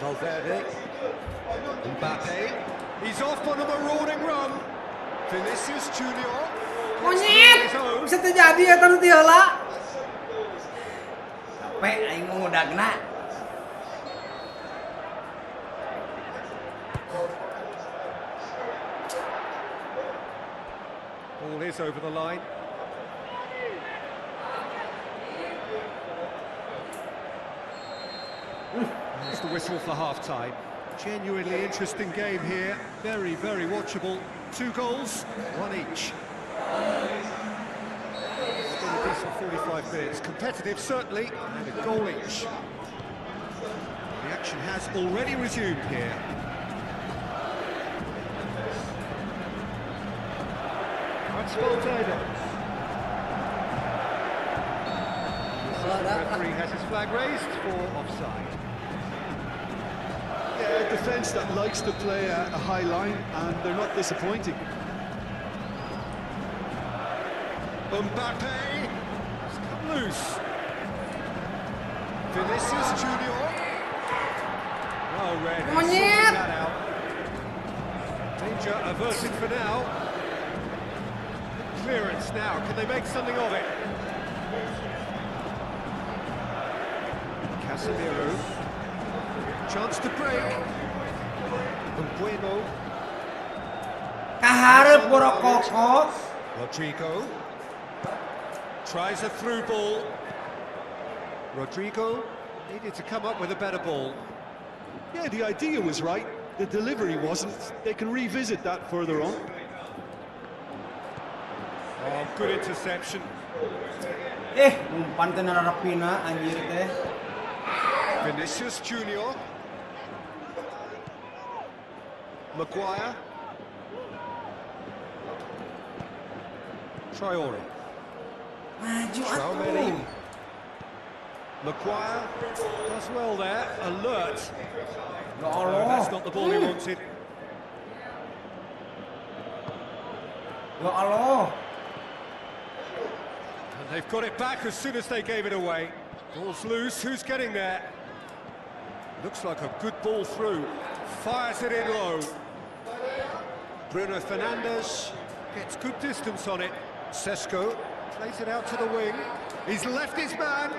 Valverde. Mbappe. He's off on a marauding run. Vinicius Junior. Monyet, bisa terjadi ya tanu ti heula. Capek aing mau ngudagna. Ball is over the line. That's the whistle for half-time. Genuinely interesting game here. Very, very watchable. 2 goals, 1 each. Still a decent 45 minutes. Competitive, certainly, and a goal each. The action has already resumed here. That's Valverde. The referee has his flag raised for offside. Yeah, a defence that likes to play a high line, and they're not disappointing. Mbappe has come loose. Vinicius Junior. Oh, Red is sorting that out. Danger averted for now. Clearance now. Can they make something of it? Casemiro. Chance to break. Bueno. Kaharep borokokok. Rodrigo. Tries a through ball. Rodrigo needed to come up with a better ball. Yeah, the idea was right. The delivery wasn't. They can revisit that further on. Oh, good interception. Umpan teh narapina anjir teh. Vinicius Junior. Maguire. Traore. Maju Traore. atuh. Maguire does well there. Alert. Ya No, Allah. that's not the ball he wanted. Ya Allah. And they've got it back as soon as they gave it away. Ball's loose. Who's getting there? Looks like a good ball through. Fires it in low. Bruno Fernandes gets good distance on it. Sesko plays it out to the wing. He's left his man.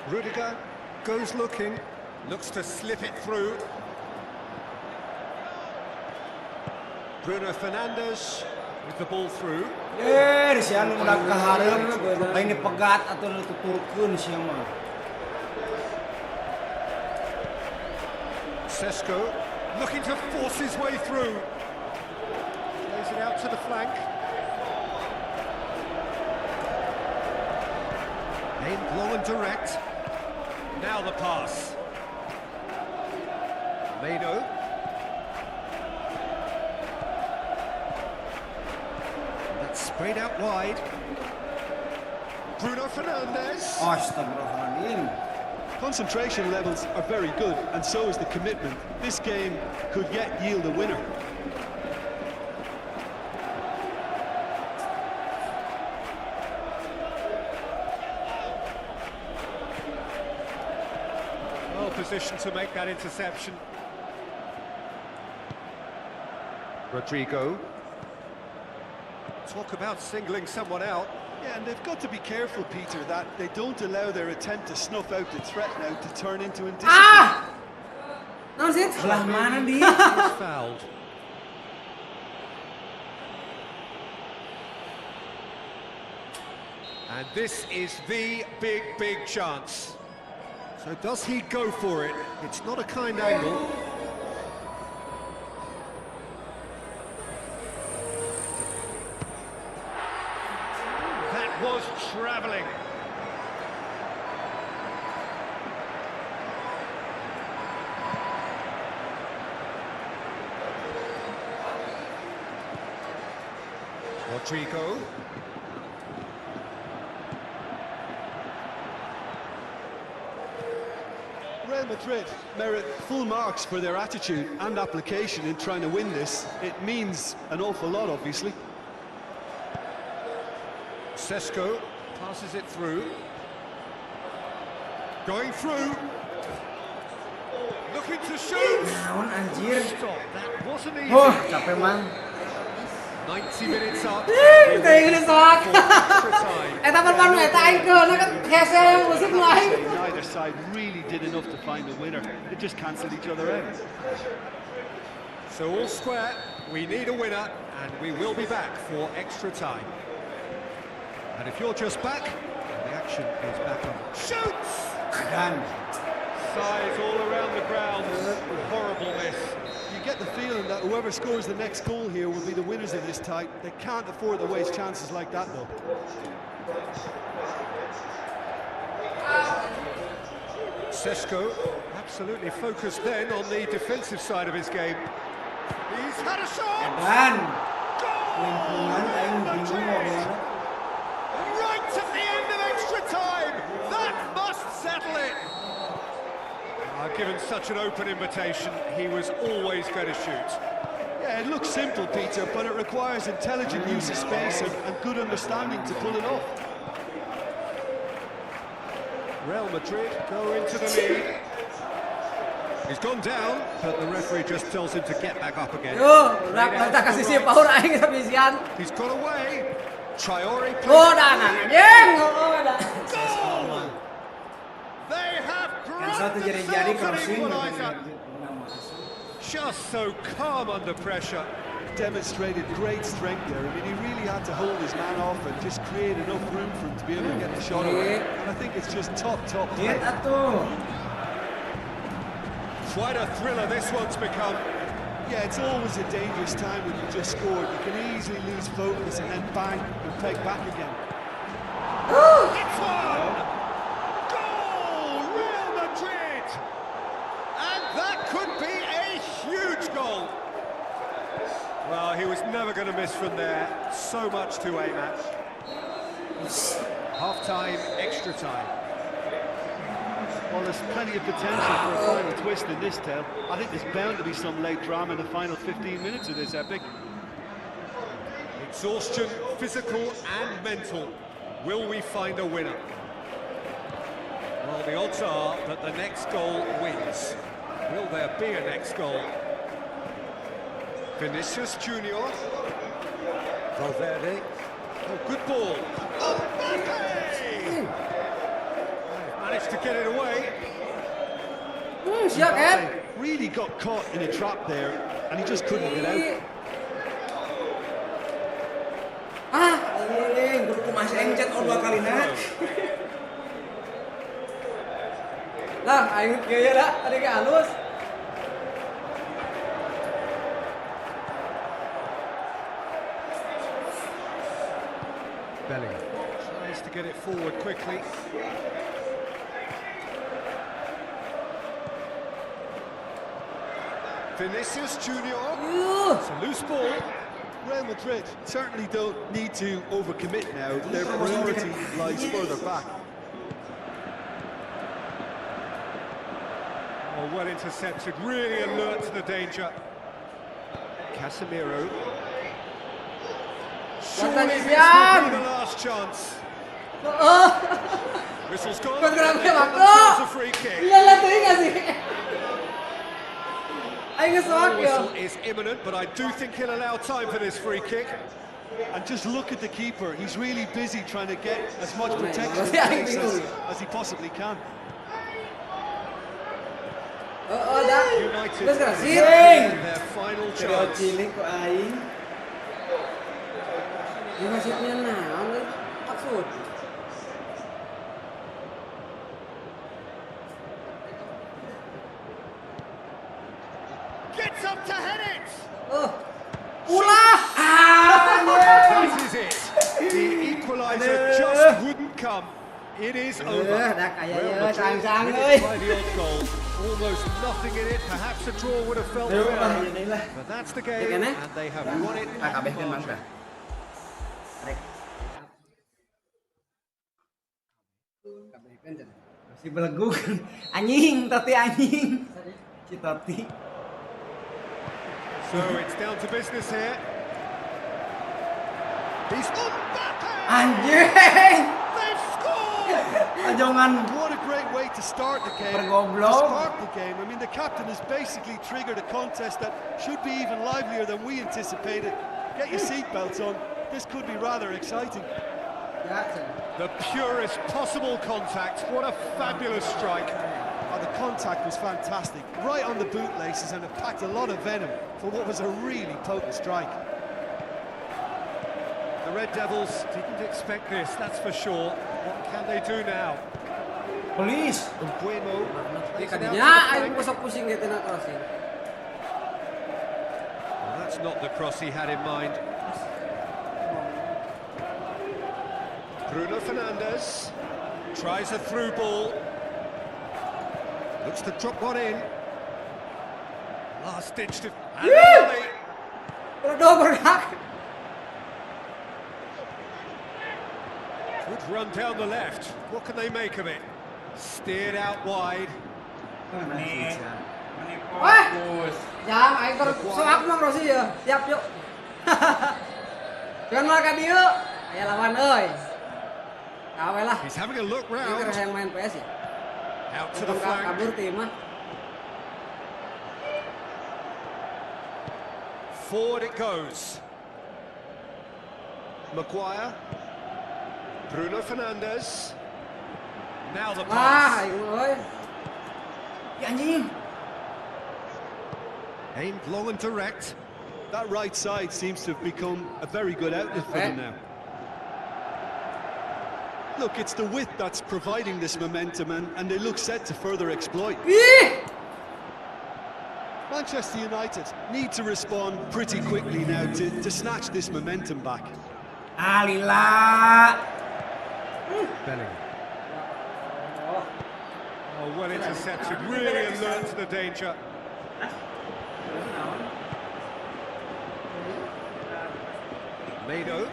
Rudiger goes looking. Looks to slip it through. Bruno Fernandes with the ball through. Sian udah kaharep. Lain dipegat atau tuturkeun sia mah. Sesko looking to force his way through. Plays it out to the flank. Aimed long and direct. Now the pass. Mano. That's sprayed out wide. Bruno Fernandes. Astagfirullahaladzim. Concentration levels are very good, and so is the commitment. This game could yet yield a winner. Well positioned to make that interception. Rodrigo. Talk about singling someone out. Yeah, and they've got to be careful, Peter, that they don't allow their attempt to snuff out the threat now to turn into indiscipline. Naon sih? Belah mana dia? He's fouled. And this is the big, big chance. So does he go for it? It's not a kind angle. That was travelling. Rodrigo. Real Madrid merit full marks for their attitude and application in trying to win this. It means an awful lot, obviously. Sesko Passes it through. Going through. Looking to shoot. Naon anjir. Stop. That wasn't easy. Oh, capek mang. 90 minutes up. Kayak gini soak. Extra time. Eta pan eta aing ke, kan hese musik nu aing. Neither side really did enough to find the winner. It just cancelled each other out. So all square. We need a winner, and we will be back for extra time. And if you're just back, the action is back on. Shoots! Dan. Size all around the ground. Horrible miss. You get the feeling that whoever scores the next goal here will be the winners in this tie. They can't afford to waste chances like that, though. Sesko absolutely focused then on the defensive side of his game. He's had a shot! Dan. Goal! Lingkungan aing bingung ngomongnya. Right at the end of extra time! That must settle it! Given such an open invitation, he was always going to shoot. Yeah, it looks simple, Peter, but it requires intelligent use of space and good understanding to pull it off. Real Madrid go into the lead. He's gone down, but the referee just tells him to get back up again. Yo, udah kasih si power aing habisian. He's got away. Traore plays. Oh, dah anjing. Oh, dah. Goal! They have Yang satu grabbed jari-jari themselves an crossing. equaliser. Just so calm under pressure. Demonstrated great strength there. I mean, he really had to hold his man off and just create enough room for him to be able to get the shot away. And I think it's just top. Lihat atuh. Quite a thriller this one's become. Yeah, it's always a dangerous time when you just scored. You can easily lose focus and then bang and peg back again. It's one! Goal! Real Madrid! And that could be a huge goal. Well, he was never going to miss from there. So much to aim at. Half-time, extra time. Well, there's plenty of potential for a final twist in this tale. I think there's bound to be some late drama in the final 15 minutes of this epic. Exhaustion, physical and mental. Will we find a winner? Well, the odds are that the next goal wins. Will there be a next goal? Vinicius Junior. Valverde. Oh, good ball. Oh, Mbappe! Managed to get it away. Siap kan? Really got caught in a trap there, and he just couldn't get out. Ah, Anjing, kudu masih encet on 2 kali nak. lah aing gaya dah tadi ke halus. Belly tries to get it forward quickly. Vinicius Junior. It's a loose ball. Real Madrid certainly don't need to overcommit now. Their priority lies further back. Oh, well intercepted, really alert to the danger. Casemiro. Surely this could be the last chance. Oh, Whistle's gone. Kau gerak and dia, they've got Mak. themselves a free kick. Lelah tu ingat sih. Aing The ngesoak ya. whistle is imminent, but I do think he'll allow time for this free kick. And just look at the keeper. He's really busy trying to get as much protection in Yeah, place bingung. as he possibly can. Oh, dah. United Terus kan sih. in their final Kero chance. cilik ku aing. Ini maksudnya naon? Maksud. Gets up to head it. Oh. Ulah. That is it. The equaliser just wouldn't come. It is over. Dah kaya Real ya, Madrid sang-sang win euy. it by the odd goal. Almost nothing in it. Perhaps a draw would have felt Ayo lah, better. ini lah. But that's the game, Ya kan, and they have won it. Tak kabehkeun Mang dah. Rek. Si belegu kan. Anjing, Toti anjing. Si Toti. So it's down to business here. He's Mbappe! Anjing. They've jangan What a great way to start the game. bergoblok. I mean, the captain has basically triggered a contest that should be even livelier than we anticipated. Get your seatbelts on. This could be rather exciting. The purest possible contact. What a fabulous strike. Oh, the contact was fantastic, right on the bootlaces, and it packed a lot of venom for what was a really potent strike. The Red Devils didn't expect this, that's for sure. What can they do now? Please. Buemo. Kadinya ayo kosok pusing gitu nak crossing. Well, that's not the cross he had in mind. Bruno Fernandes tries a through ball. Looks to drop one in. Last ditch to... Berdoa berhak. Good run down the left. What can they make of it? Steered out wide. Menit Wah. fokus. Jam aing terus soak mah crossing ya. Siap yuk. Jangan malah ka dieu. Aya lawan euy. Awe lah. He's having a look Ini round. yang main PS ya. Out to the flank. Kabur tim mah. Forward it goes. Maguire. Bruno Fernandes. Now the Wah, pass. aing euy. Ya anjing. Aimed long and direct. That right side seems to have become a very good outlet for them now. Look, it's the width that's providing this momentum, and they look set to further exploit. Ih. Manchester United need to respond pretty quickly now to snatch this momentum back. Alila. Bellingham. Oh, well intercepted. Really alert to the danger. Mado.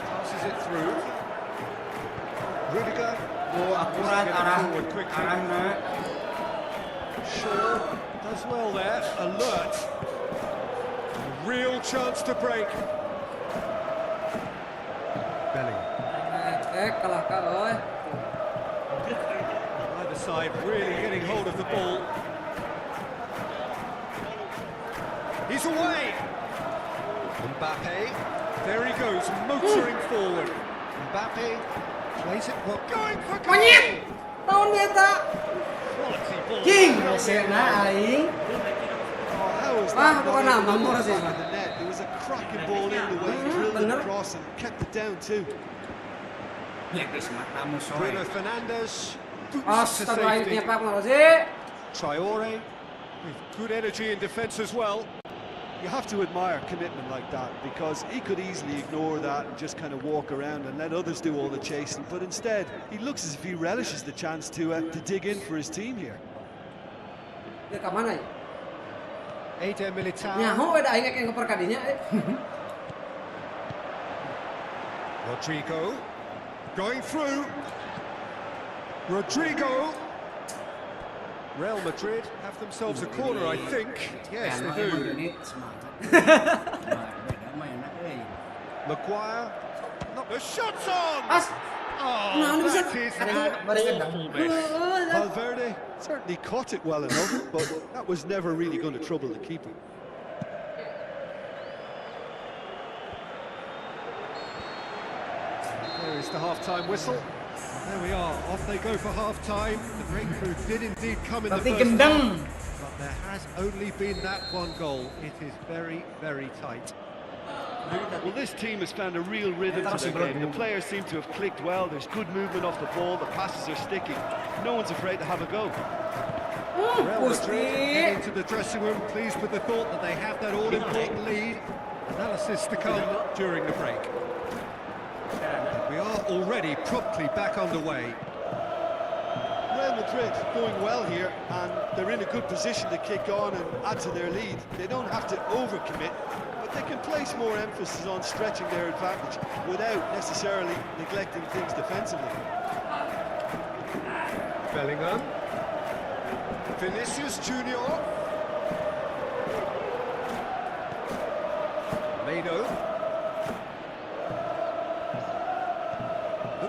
Passes it through. Rudiger. Oh, akurat arahnya. Shaw does well there. Alert. A real chance to break. Bellingham. Kalah ka euy. Either side really getting hold of the ball. He's away. Mbappe. There he goes, motoring forward. Mbappe plays it well. Going for goal. Monyet. Tahun dia tak. Quality ball. King, mesena aing. Oh, how was Ah, that? bukan not nambah, even murah sih, inside Pak. the net? It was a cracking ball in the way he drilled it bener. across and kept it down too. Ya guys, matamu soy. Bruno Fernandes. boots to Astaga, aing safety. nyepak mah sih. Traore with good energy in defence as well. You have to admire commitment like that, because he could easily ignore that and just kind of walk around and let others do all the chasing. But instead, he looks as if he relishes the chance to dig in for his team here. Dia ke mana ya? Eder Militao. Nyaho we da aing yang keper kadinya. Rodrigo going through. Rodrigo. Real Madrid have themselves a corner, I think. Yes, they do. Maguire. Not the shots on. As. Oh, Nah, ini bisa. that is Ada an awful miss. Valverde certainly caught it well enough, but that was never really going to trouble the keeper. There is the half-time whistle. There we are, off they go for half-time. The breakthrough did indeed come in the Tapi first gendeng. half, but there has only been that one goal. It is very, very tight. Well, this team has found a real rhythm to their game. The players seem to have clicked well. There's good movement off the ball. The passes are sticking. No one's afraid to have a go. Real Madrid heading Pusti. to the dressing room, pleased with the thought that they have that all-important lead. Analysis to come during the break. We are already promptly back underway. Real Madrid going well here, and they're in a good position to kick on and add to their lead. They don't have to overcommit, but they can place more emphasis on stretching their advantage without necessarily neglecting things defensively. Bellingham. Vinicius Junior. Mado.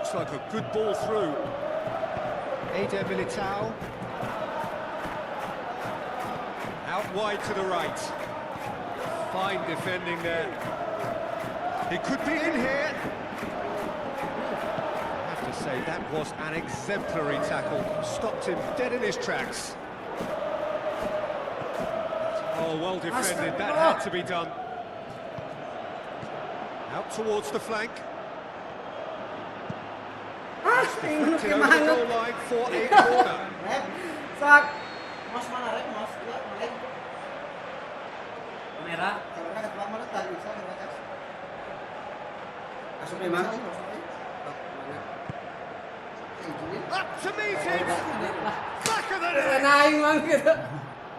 Looks like a good ball through. Eder Militao. Out wide to the right. Fine defending there. He could be in here. I have to say, that was an exemplary tackle. Stopped him dead in his tracks. Oh, well defended. That had to be done. Out towards the flank. Deflected over the goal line for a corner. Sak. Mas mana rek, mas? Iya, mulai. Merah. Karena ketua mana tadi bisa ngebaca. Masuk nih, Bang. Up to meet him. Back of the net. Naing Bang gitu.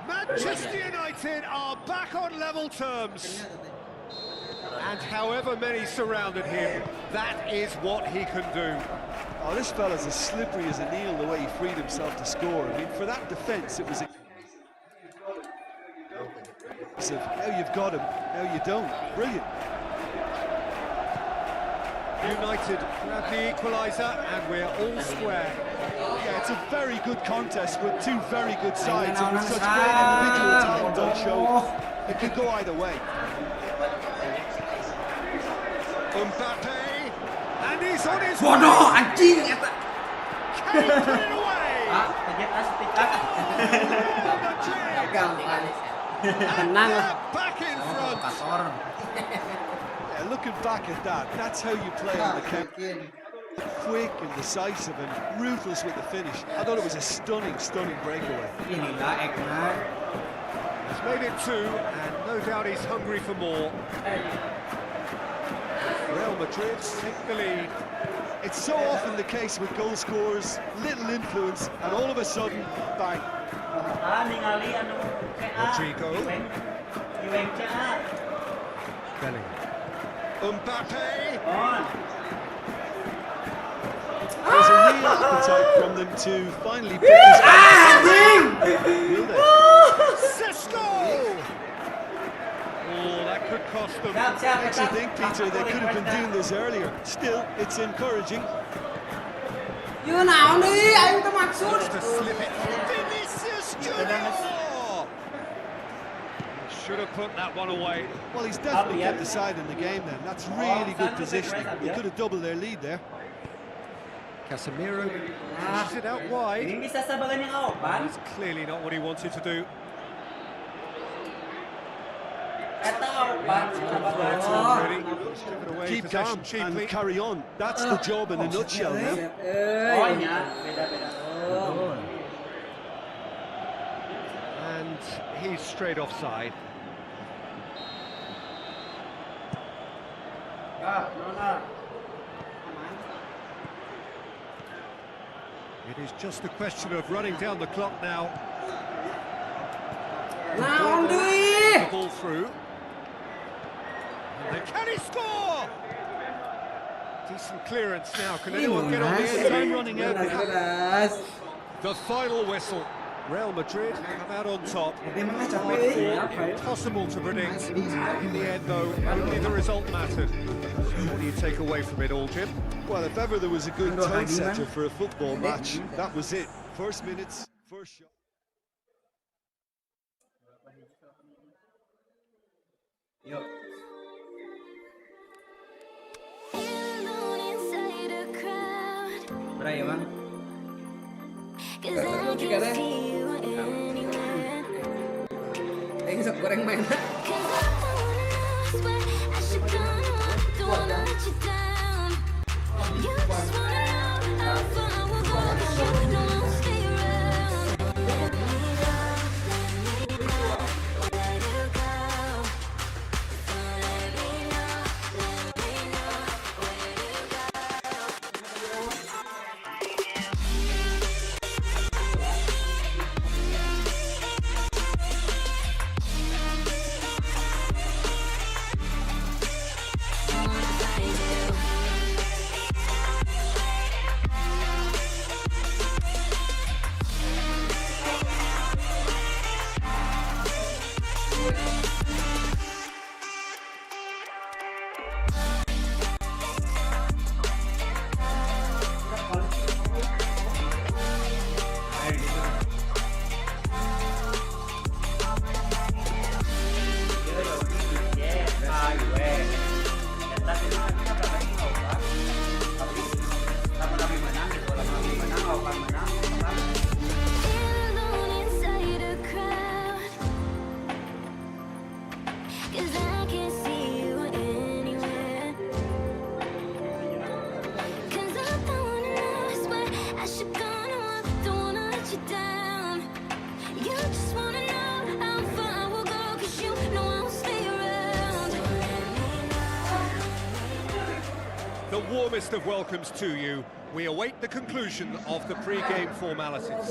Manchester United are back on level terms. And however many surrounded him, that is what he can do. Oh, this fella's as slippery as a eel the way he freed himself to score. I mean, for that defence, it was a case of now you've got him, now you don't. Brilliant. United grab the equaliser and we're all square. Yeah, it's a very good contest with two very good sides, and with such great individual talent on show, it could go either way. Mbappe, and he's on his Bodoh, way. anjing eta. Can he put it away? Kaget astik ah. Gampang. And Tenang lah. they're back in front. Pasor. Yeah, looking back at that, that's how you play on the counter. Quick and decisive and ruthless with the finish. I thought it was a stunning breakaway. Inilah Ekman. He's made it two, and no doubt he's hungry for more. Real Madrid take the lead. It's so often the case with goal scorers, little influence, and all of a sudden, bang. Ningali anu Rodrigo. Iweng CA. Bellingham. Mbappe. On. There's a real appetite from them to finally pick this game. Will they? Sesko! Oh, that could cost them. Siap. Makes you think, Peter, they could have been doing this earlier. Still, it's encouraging. Yun naon deui aing teh maksud. Wants to slip it. Vinicius Junior! Should have put that one away. Well, he's definitely kept the side in the game then. That's really good positioning. They could have doubled their lead there. Casemiro pushes it out wide. Ini bisa sabagan yang awan. That's clearly not what he wanted to do. Eta awan. Ready. He's driven away Keep possession calm cheaply. and carry on. That's the job in a nutshell now. Oh nya, beda-beda. And he's straight offside. It is just a question of running down the clock now. Naon The deui? ball through. And then can he score? Decent clearance now. Can anyone get on the end? Time running out. They have Jelas. The final whistle. Real Madrid come out on top. Capek. Impossible to predict. In the end, though, only the result mattered. So what do you take away from it all, Jim? Well, if ever there was a good tone setter for a football match, that was it. First minutes, first shot. Yuk. Berapa ya, Bang? Tiga deh. Aing sok goreng main. The warmest of welcomes to you. We await the conclusion of the pre-game formalities.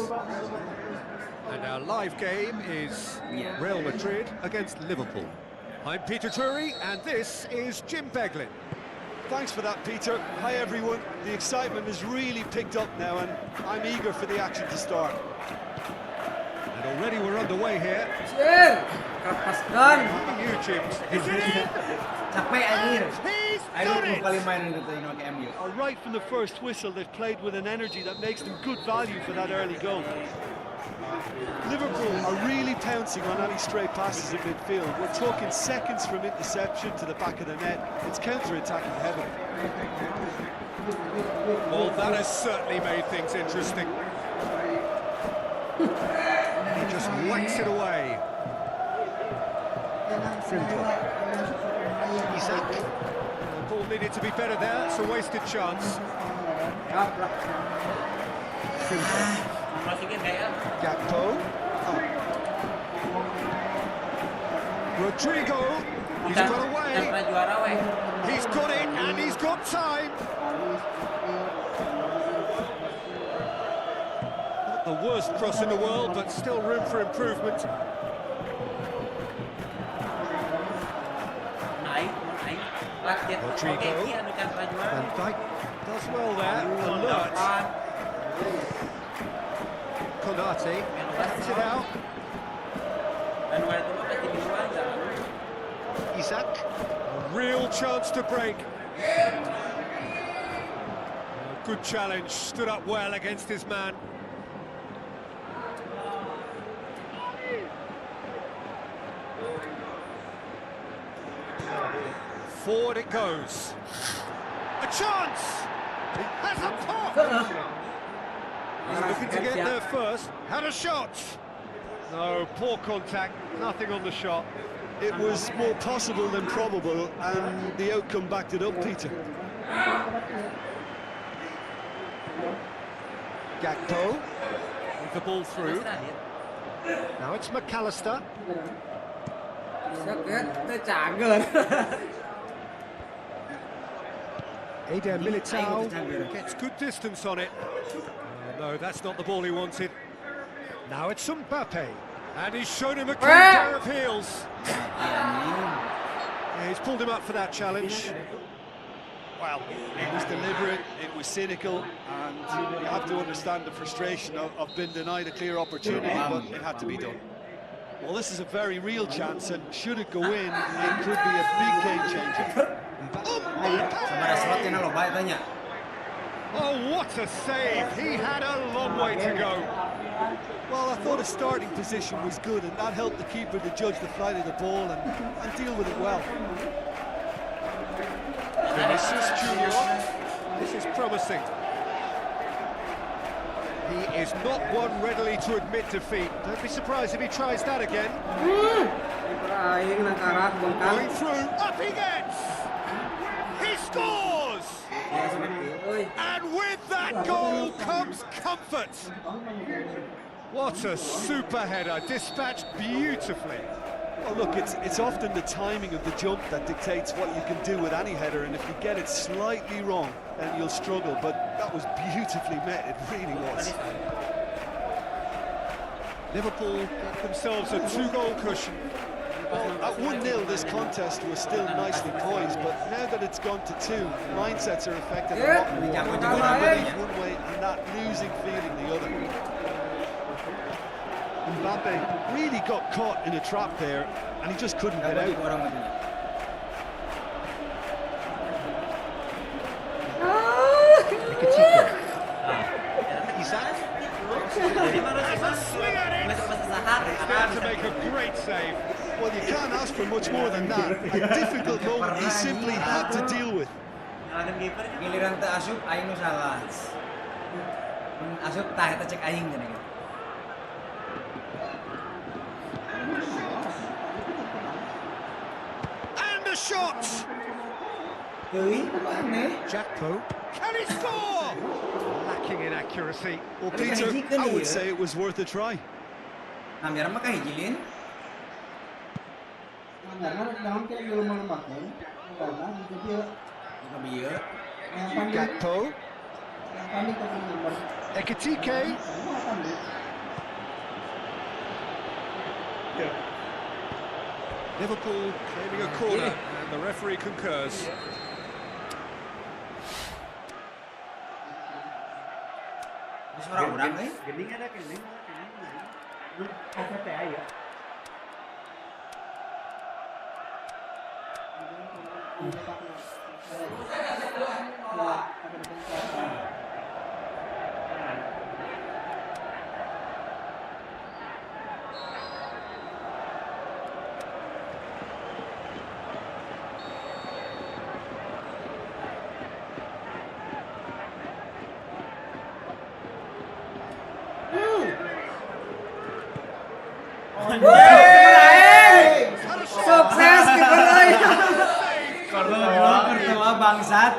And our live game is Real Madrid against Liverpool. I'm Peter Drury, and this is Jim Beglin. Thanks for that, Peter. Hi, everyone. The excitement has really picked up now, and I'm eager for the action to start. And already we're underway here. Lepaskan. You, Jim. Is it in? Capek anjir. He's Ayo done it! kali main gitu tengok ke MU. Right from the first whistle, they've played with an energy that makes them good value for that early goal. Liverpool are really pouncing on any stray passes in midfield. We're talking seconds from interception to the back of the net. It's counter-attacking heavily. Well, that has certainly made things interesting. He just whacks it away. Isaac. The ball needed to be better there. It's a wasted chance. Gakpo. Rodrigo. He's got away. He's got it and he's got time. Not the worst cross in the world, but still room for improvement. Rodrigo. Van Dijk does well there. Alert. Konate gets it out. Isaac. A real chance to break. Good challenge. Stood up well against his man. Forward it goes. A chance! He has a pop! He's looking to get there first. Had a shot! No, poor contact. Nothing on the shot. It was more possible than probable, and the outcome backed it up, Peter. Gakpo with the ball through. Now it's McAllister. Eder Militao gets good distance on it. Oh, no, that's not the ball he wanted. Now it's Mbappe. And he's shown him a clean pair of heels. Yeah, he's pulled him up for that challenge. Well, it was deliberate, it was cynical, and you have to understand the frustration of being denied a clear opportunity, but it had to be done. Well, this is a very real chance, and should it go in, it could be a big game changer. Oh, what a save! He had a long way to go. Well, I thought his starting position was good, and that helped the keeper to judge the flight of the ball and deal with it well. Vinicius Junior. This is promising. He is not one readily to admit defeat. Don't be surprised if he tries that again. Going through, up he gets! He scores! And with that goal comes comfort. What a super header, dispatched beautifully. Well, look, it's often the timing of the jump that dictates what you can do with any header, and if you get it slightly wrong, then you'll struggle, but that was beautifully met, it really was. Liverpool get themselves a 2-goal cushion. Well, at 1-0, this contest was still nicely poised, but now that it's gone to 2, mindsets are affected a lot more. Winning belief one way and that losing feeling the other. Mbappe really got caught in a trap there, and he just couldn't get out. Isaac. To make a great save. Well, you can't ask for much more than that. A difficult moment he simply had to deal with. Giliran teu asup aing nu salah. Mun asup tah eta cek aing gini. And a shot! Gakpo. Can he score? Lacking in accuracy. Well, Peter, I would say it was worth a try. Nambiar mah kahijilin. Buka bieu. Gakpo. Ekitike. Liverpool claiming a corner, and the referee concurs. Orang-orang nih. Gening ada gening. Ada ya. Sukses kiper euy. Kedua bangsat.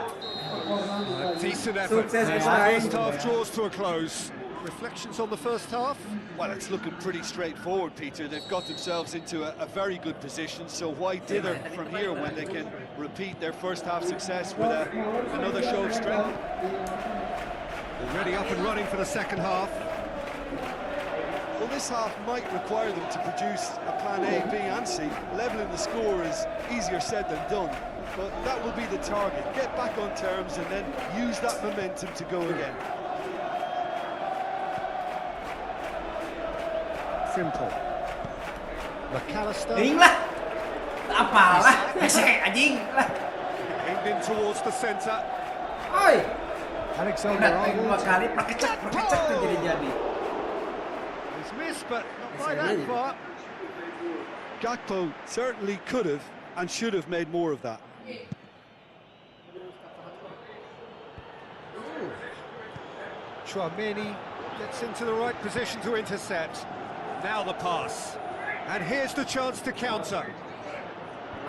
Decent effort. Sukses, The Mr. first half draws to a close. Reflections on the first half? Well, it's looking pretty straightforward, Peter. They've got themselves into a very good position, so why dither from here when they can repeat their first half success with another show of strength? Already up and running for the second half. Well, this half might require them to produce a plan A, B and C. Levelling the score is easier said than done, but that will be the target. Get back on terms and then use that momentum to go again. Simple. Makasih Ding lah. Apalah. Anjing lah. aimed in towards the centre. Oi. Alexander Dua kali perkecak tuh jadi. He's missed, but not by that far. Gakpo certainly could have and should have made more of that. Chouameni gets into the right position to intercept. Now the pass. And here's the chance to counter.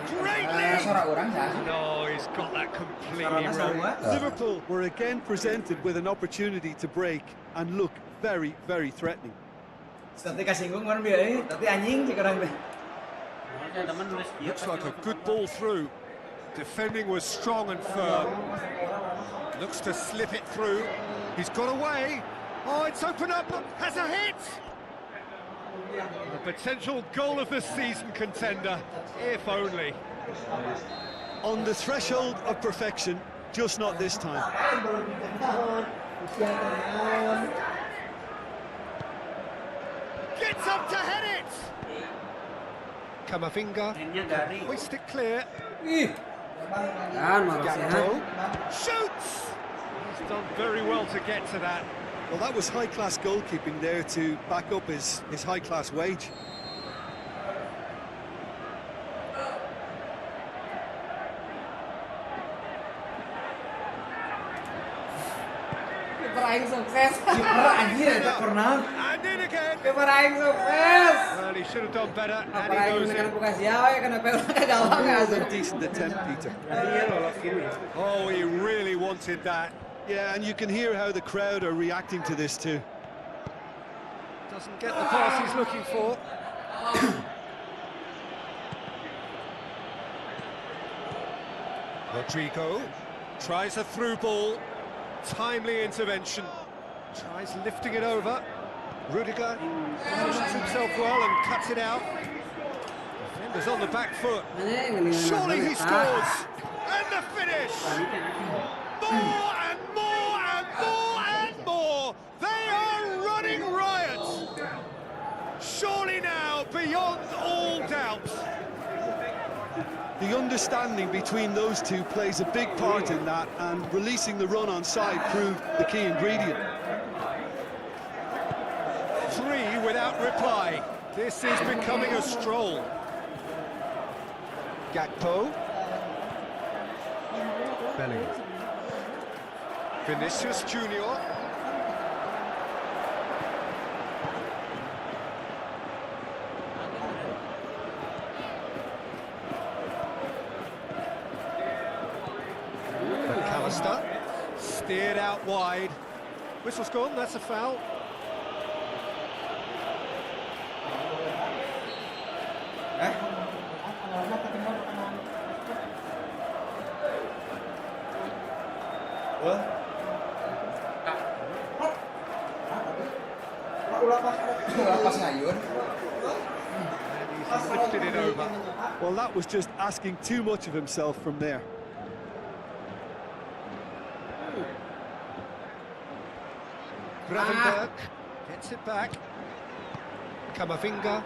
Great lead! Orang sah. No, he's got that completely wrong. Liverpool were again presented with an opportunity to break and look very, very threatening. Tapi kasinggung kan biar tapi anjing sih kadang deh. Looks like a good ball through. Defending was strong and firm. Looks to slip it through. He's got away. Oh, it's opened up. Has a hit. A potential goal of the season contender, if only. On the threshold of perfection, just not this time. Gets up to head it. Kamavinga. Hoist it clear. Ih. Kan Makasih Yang. Shoots. He's done very well to get to that. Well, that was high-class goalkeeping there to back up his high-class wage. Kiper aing sukses. Kiper anjir eta pernah. And in again. Kiper aing sukses. Well, he should have done better, and Apa he aing knows menekan it. Makasih Yang kenapa udah kagawang That was a enggak? decent attempt, Peter. Oh, he really wanted that. Yeah, and you can hear how the crowd are reacting to this too. Doesn't get the pass he's looking for. Rodrigo tries a through ball. Timely intervention. Tries lifting it over. Rudiger positions himself well and cuts it out. Defender's on the back foot. Surely he scores. And the finish. More and more and more and more. They are running riot. Surely now, beyond all doubt. The understanding between those two plays a big part in that, and releasing the run on side proved the key ingredient. 3 without reply. This is becoming a stroll. Gakpo. Bellingham. Vinicius Junior. Makasih steered out wide. Whistle's gone, that's a foul. And he's lifted it over. Well, that was just asking too much of himself from there. Gravenberg gets it back. Kamavinga.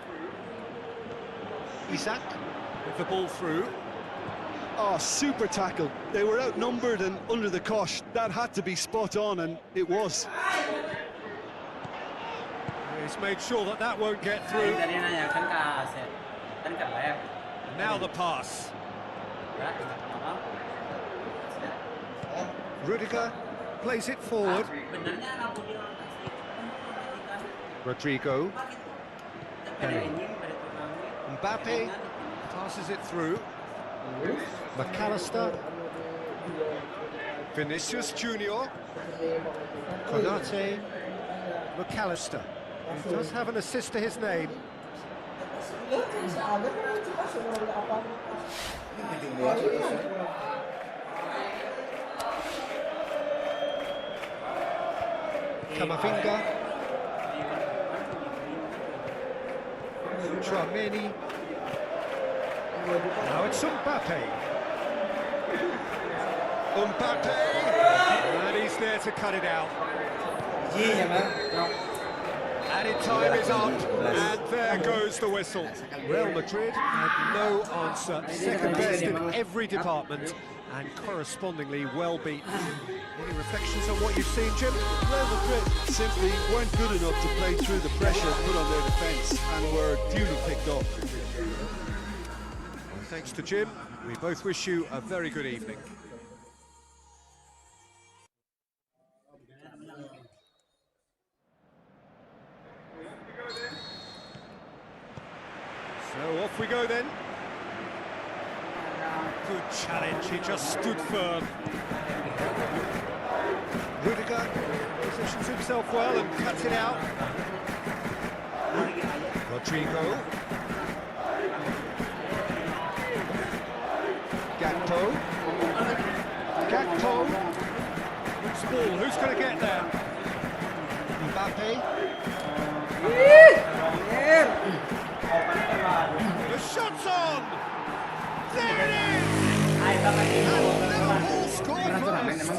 Isak with the ball through. Oh, super tackle. They were outnumbered and under the cosh. That had to be spot on, and it was. He's made sure that that won't get through. Tadi nanyakan ke Asep, kan ke REV. Now the pass. Rudiger plays it forward. Sebenarnya aku bilang Rodrigo. pada ini pada turnamen. Mbappe passes it through. McAllister. Vinicius Junior. Konate. McAllister. He does have an assist to his name. Kamavinga. Tchouaméni. Now it's Mbappe. Mbappe! And he's there to cut it out. Added time is up, and there goes the whistle. Real Madrid had no answer. Second best in every department, and correspondingly well beaten. Any reflections on what you've seen, Jim? Real Madrid simply weren't good enough to play through the pressure put on their defence and were duly picked off. Well, thanks to Jim, we both wish you a very good evening. So off we go then. Good challenge, he just stood firm. Rudiger positions himself well and cuts it out. Rodrigo. Gakpo. Loose ball, who's going to get there? Mbappe. The shot's on! There it is! And Liverpool score first.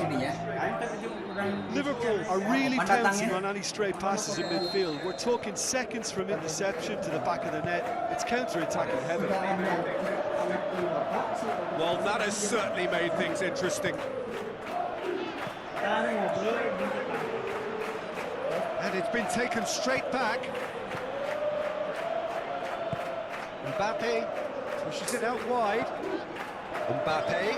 Liverpool are really pouncing on any stray passes in midfield. We're talking seconds from interception to the back of the net. It's counter-attacking heaven. Well, that has certainly made things interesting. And it's been taken straight back. Mbappe pushes it out wide. Mbappe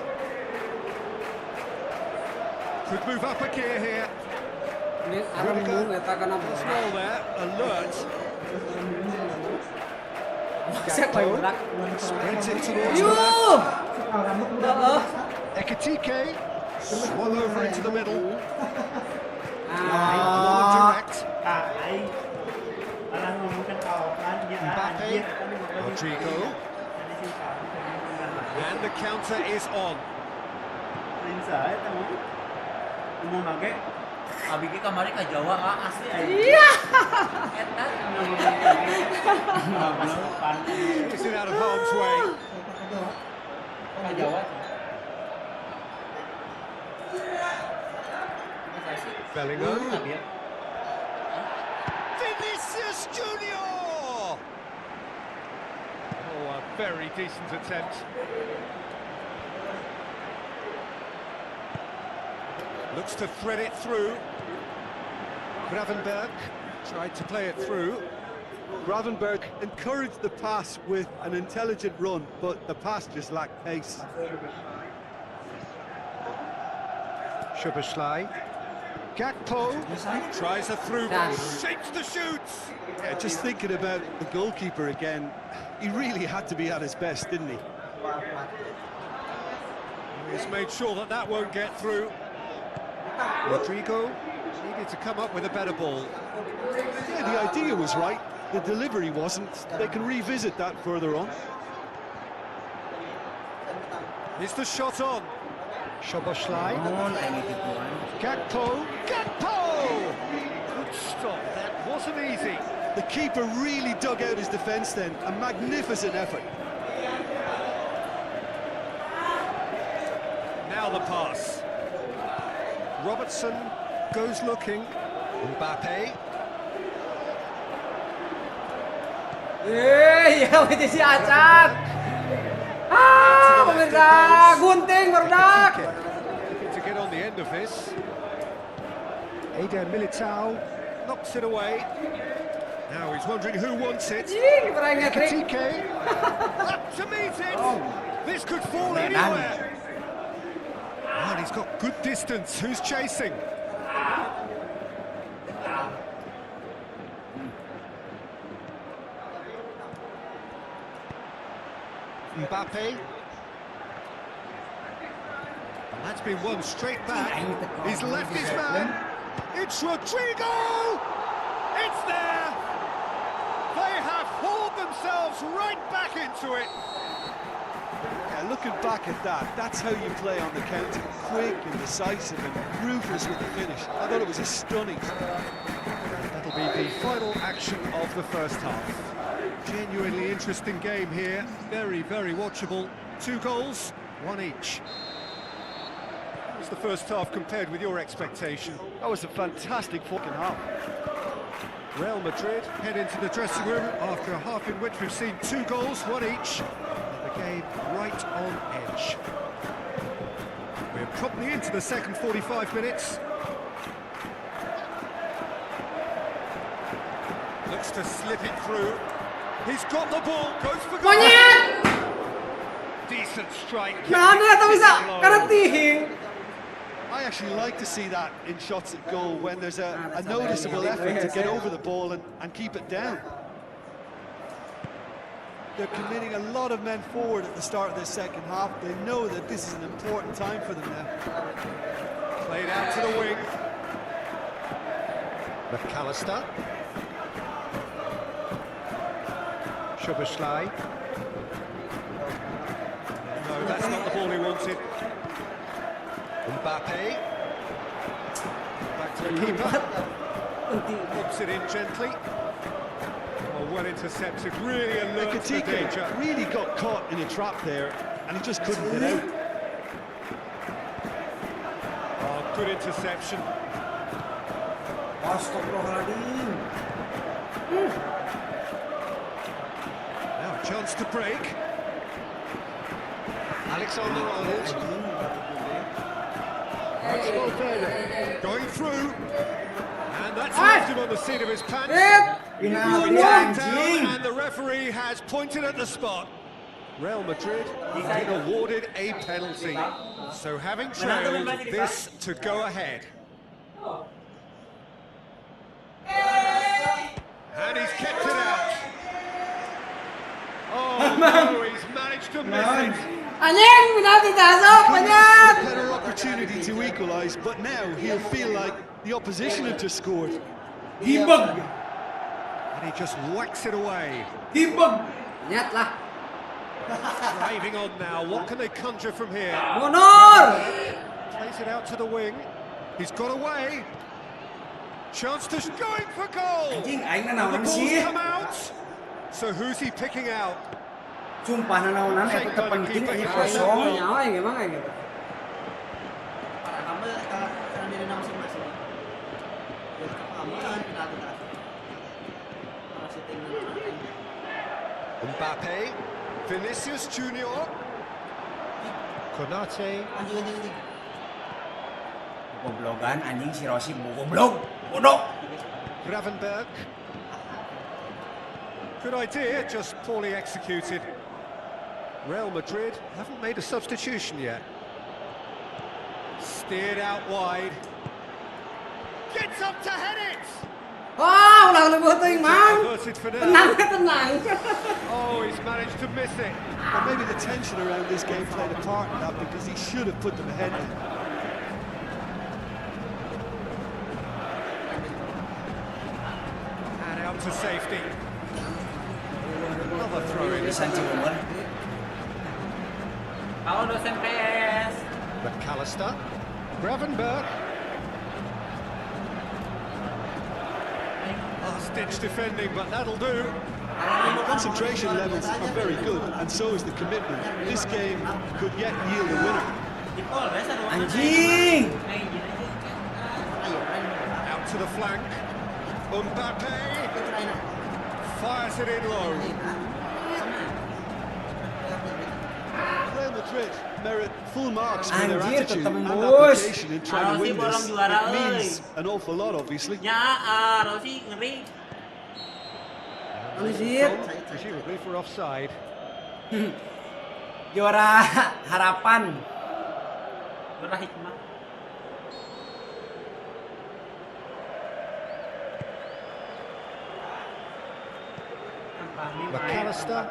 could move up a gear here. Rudiger as well there, alert. Spreads it towards the back. Ekitike, swung over into the middle. Direct. Mbappe, Rodrigo. And the counter is on. Abi ki kemarin ke Jawa asli aja. Iya. Gets it out of harm's way. Ke Jawa. Bellingham. Vinicius Junior. Oh, a very decent attempt. Looks to thread it through. Gravenberg tried to play it through. Gravenberg encouraged the pass with an intelligent run, but the pass just lacked pace. Szoboszlai. Gakpo tries a through, shapes the shoots. Yeah, just thinking about the goalkeeper again, he really had to be at his best, didn't he? He's made sure that that won't get through. Rodrigo needed to come up with a better ball. Yeah, the idea was right, the delivery wasn't. They can revisit that further on. Is the shot on? Szoboszlai. Gakpo. Good stop. That wasn't easy. The keeper really dug out his defence then. A magnificent effort. Now the pass. Robertson goes looking. Mbappe. Ya wajah si Acat. Pemirsa, gunting berdak. Looking to get on the end of this. Eder Militao knocks it away. Now he's wondering who wants it. Ekitike. Up to meet it. This could fall anywhere. And he's got good distance. Who's chasing? Mbappe. And that's been won straight back. He's left his man. It's Rodrigo! It's there! They have hauled themselves right back into it. Yeah, looking back at that, that's how you play on the counter. Quick and decisive and ruthless with the finish. I thought it was a stunning. That'll be the final action of the first half. Genuinely interesting game here. Very, very watchable. 2 goals, 1 each. How was the first half compared with your expectation? That was a fantastic fucking half. Real Madrid head into the dressing room after a half in which we've seen 2 goals, 1 each. And the game right on edge. We're probably into the second 45 minutes. Looks to slip it through. He's got the ball, goes for goal. Decent strike. I actually like to see that in shots at goal when there's a noticeable effort to get over the ball and keep it down. They're committing a lot of men forward at the start of this second half. They know that this is an important time for them now. Played out to the wing. Makasih. Szoboszlai. No, that's not the ball he wanted. Mbappe. Back to the keeper. Lobs it in gently. Oh, well intercepted, really alert to the danger. Ekitike really got caught in a trap there, and he just couldn't get out. Oh, good interception. Now a chance to break. Alexander-Arnold. Going through. And that's left him on the seat of his pants. And the referee has pointed at the spot. Real Madrid been awarded a penalty. So having trailed, this to go ahead. And he's kept it out. Oh no, he's managed to miss it. Better opportunity to equalise, but now he'll feel like the opposition have just scored. And he just whacks it away. Driving on now, what can they conjure from here? Plays it out to the wing. He's got away. Chance to going for goal. The ball's come out. So who's he picking out? Sumpah nanaonan itu terpenting ini kosong. Nyawa yang gimana gitu. Kamu karena diri masing-masing. Kamu Mbappe, Vinicius Junior, Konate. Anjing. Goblogan anjing si Rossi goblok. Bodoh. Gravenberg. Good idea, just poorly executed. Real Madrid haven't made a substitution yet. Steered out wide. Gets up to head it! Wah, ulah lebih ting, Mang. Diverted for now. Tenang. Oh, he's managed to miss it. But maybe the tension around this game played a part in that because he should have put them ahead. And out to safety. Another throw in. Kalau dosen PS. Makasih, Gravenberg. Last-ditch defending, but that'll do. Concentration levels are very good, and so is the commitment. This game could yet yield a winner. Anjing. Out to the flank. Mbappe fires it in low. Real Madrid merit full marks for their Anjir, attitude tetep and bos. application in trying to win this. It means an awful lot, obviously. Rossi ngeri. Anjir. Presumably for offside. Juara harapan. Juara hikmah. Makasih.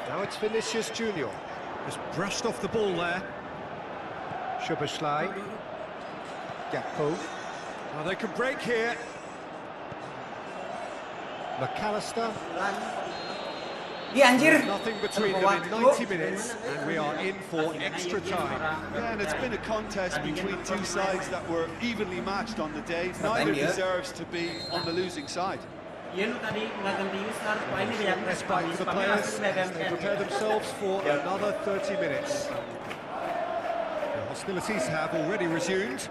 Now it's Vinicius Junior. Just brushed off the ball there. Szoboszlai. Gakpo. Now they can break here. Makasih. Iya anjir. Nothing between them in 90 minutes, and we are in for extra time. Yeah, and it's been a contest between two sides that were evenly matched on the day. Neither deserves to be on the losing side. Respite for the players as they prepare themselves for another 30 minutes. The hostilities have already resumed.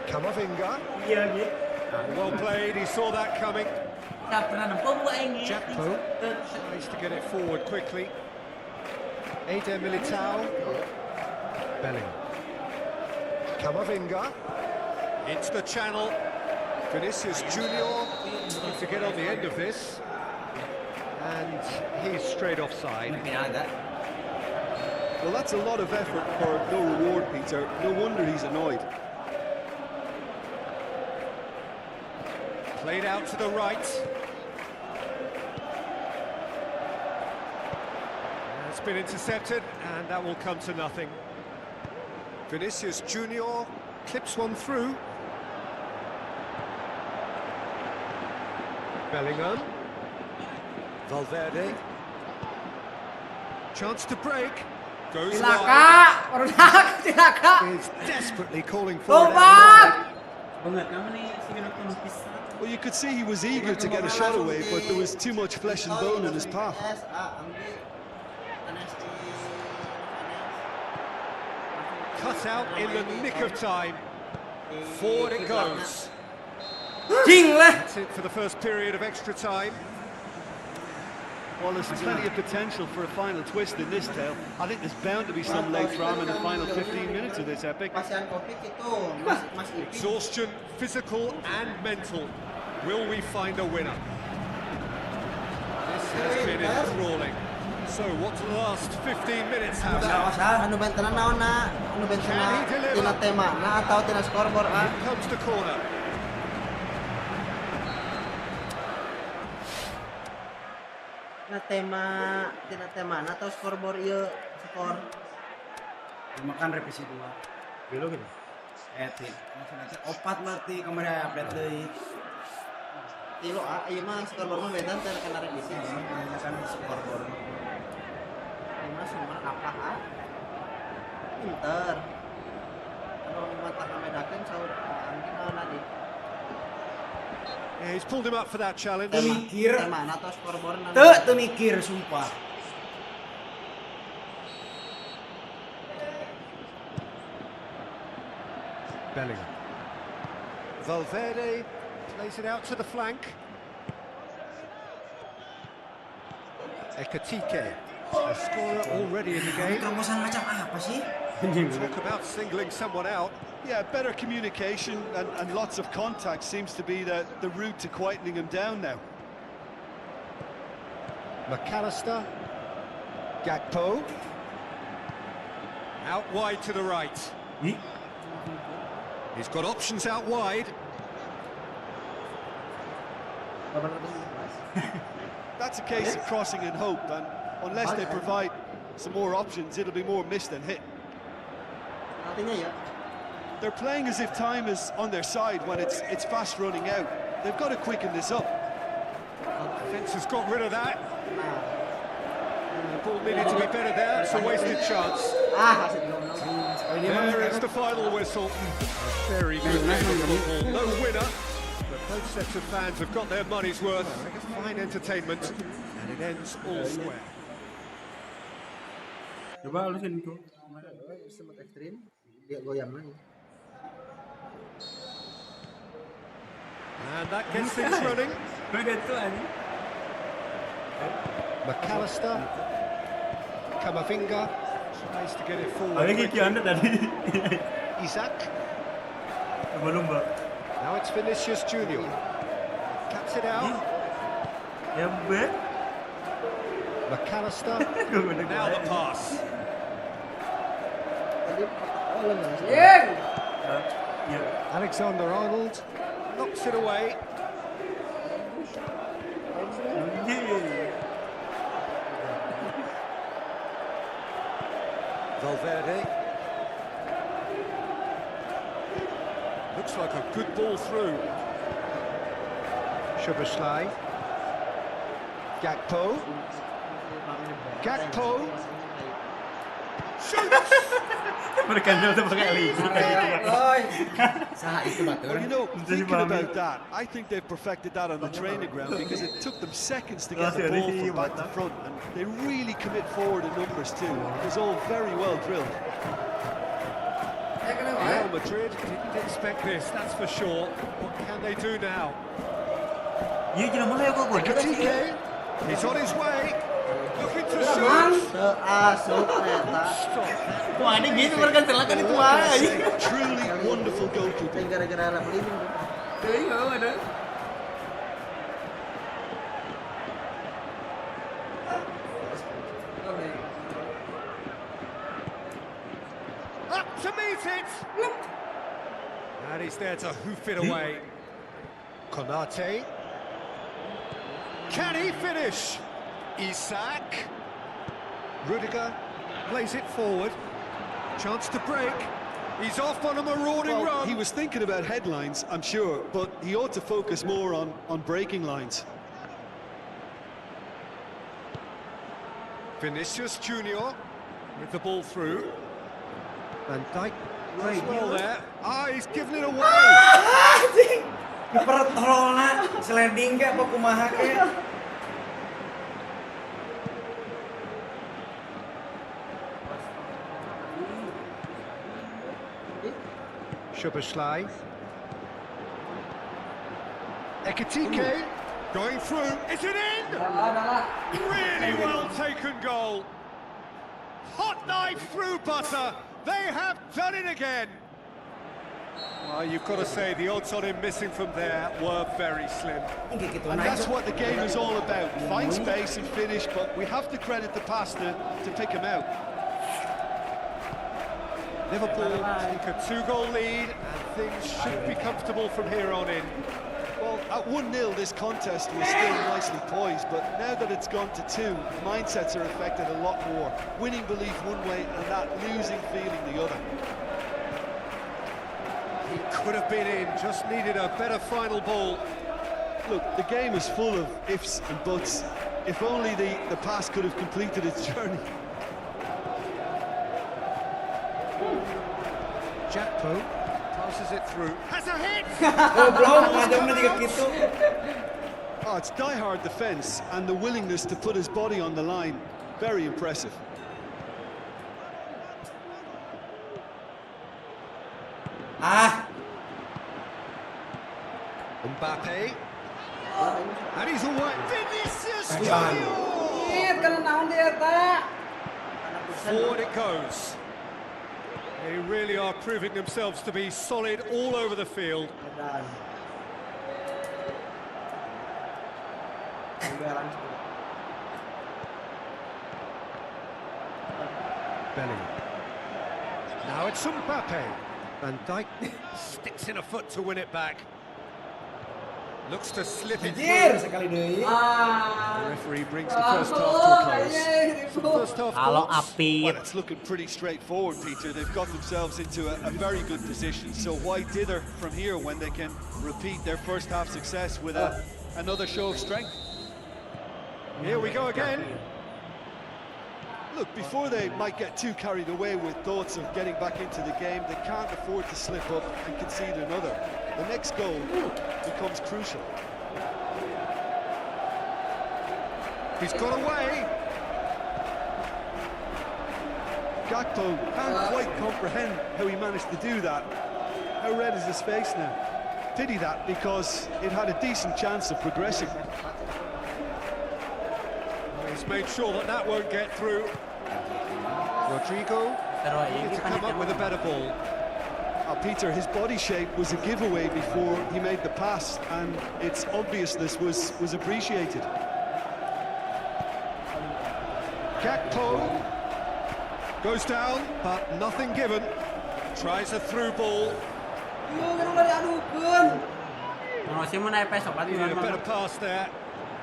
Camavinga. Well played, he saw that coming. Gakpo tries to get it forward quickly. Eder Militao. Bellingham. Camavinga. Into the channel. Vinicius Junior looking to get on the end of this. And he's straight offside. Well, that's a lot of effort for no reward, Peter. No wonder he's annoyed. Played out to the right. It's been intercepted, and that will come to nothing. Vinicius Junior clips one through. Bellingham. Valverde. Chance to break. Goes wide. Is desperately calling for it. Well, you could see he was eager to get a shot away, but there was too much flesh and bone in his path. Cut out in the nick of time. Forward it goes. That's it for the first period of extra time. Well, there's plenty of potential for a final twist in this tale. I think there's bound to be some late drama in the final 15 minutes of this epic. Exhaustion, physical and mental. Will we find a winner? This has been enthralling. So what do the last 15 minutes have now? Anu bentenan naon na? Anu bentenan tina tema na atau tina scoreboard ah? Here comes the corner. Tina tema na atau scoreboard ieu skor. Makan revisi 2. Bilo gitu. Maksudnya opat berarti kemarin update deui. Tilo ah ieu mah scoreboard mah beda teh kana revisi. Kan scoreboard. Ieu mah sumber apa ah? Pinter. Kalau mata kamedakeun saur angin naon tadi. Yeah, he's pulled him up for that challenge. Mikir. Tema na atau scoreboard na. Teu mikir sumpah. Bellingham. Valverde plays it out to the flank. Ekatike, a scorer already in the game. Terobosan macam apa sih? Talk about singling someone out. Yeah, better communication and lots of contact seems to be the route to quietening him down now. Makasih. Gakpo. Out wide to the right. He's got options out wide. That's a case of crossing in hope, and unless they provide some more options, it'll be more miss than hit. Artinya ya. They're playing as if time is on their side when it's fast running out. They've got to quicken this up. Defence has got rid of that. The ball needed to be better there. It's a wasted chance. Masih belum. There is the final whistle. A very good game of football. No winner, but both sets of fans have got their money's worth. Fine entertainment, and it ends all square. Coba halusin itu. Sempat ekstrim, dia goyang lagi. And that gets things running. Begitu ani. McAllister, Camavinga tries to get it forward. Ada kiki anda tadi. Isaac. Belum, Mbak. Now it's Vinicius Junior. Caps it out. Ya, Bet. McAllister. Now the pass. Yang. Ya. Alexander-Arnold knocks it away. Valverde. Looks like a good ball through. Szoboszlai. Gakpo. Gakpo. Shoots! Berkandil tuh pakai lidi. Salah itu Well, batur. you know, thinking about that, I think they've perfected that on the training ground because it took them seconds to get the ball from back to front, and they really commit forward in numbers too. It was all very well drilled. Real Madrid didn't expect this, that's for sure. What can they do now? Iya, jangan mulai kok, Bun. Ekitike, he's on his way. Looking to shoot. Seasuk eta. Wah, ini gitu berkandil kan itu aja. Truly wonderful goalkeeping. Yang gara-gara arah pelindung. Tuh, enggak ada. Up to meet it. And he's there to hoof it away. Konate. Can he finish? Isak. Rudiger plays it forward. Chance to break. He's off on a marauding Well, run. he was thinking about headlines, I'm sure, but he ought to focus more on breaking lines. Vinicius Junior with the ball through. Van Dijk does well there. Ah, he's given it away. Pertolongan sliding kayak apa kumaha kayak. Szoboszlai. Ekitike going through. Is it in? Really well taken goal. Hot knife through butter. They have done it again. Well, you've got to say the odds on him missing from there were very slim. And that's what the game is all about. Find space and finish, but we have to credit the pass to pick him out. Liverpool take a 2-goal lead and things should be comfortable from here on in. Well, at 1-0, this contest was still nicely poised, but now that it's gone to 2, mindsets are affected a lot more. Winning belief one way and that losing feeling the other. He could have been in, just needed a better final ball. Look, the game is full of ifs and buts. If only the pass could have completed its journey. Gakpo passes it through. Has a hit! Oh, it's die-hard defence and the willingness to put his body on the line. Very impressive. Mbappe. And he's away. Vinicius Forward it goes. They really are proving themselves to be solid all over the field. Bellingham. Now it's Mbappe. Van Dijk sticks in a foot to win it back. Looks to slip it through. The referee brings the first half to a close. Some first half thoughts? Well, it's looking pretty straightforward, Peter. They've got themselves into a very good position. So why dither from here when they can repeat their first half success with another show of strength? Here we go again. Look, before they might get too carried away with thoughts of getting back into the game, they can't afford to slip up and concede another. The next goal becomes crucial. He's got away. Gakpo can't quite comprehend how he managed to do that. How red is his face now? Pity that, because it had a decent chance of progressing. He's made sure that that won't get through. Rodrigo needs to come up with a better ball. Peter, his body shape was a giveaway before he made the pass, and its obviousness was appreciated. Gakpo goes down, but nothing given. Tries a through ball. Needed a better pass there.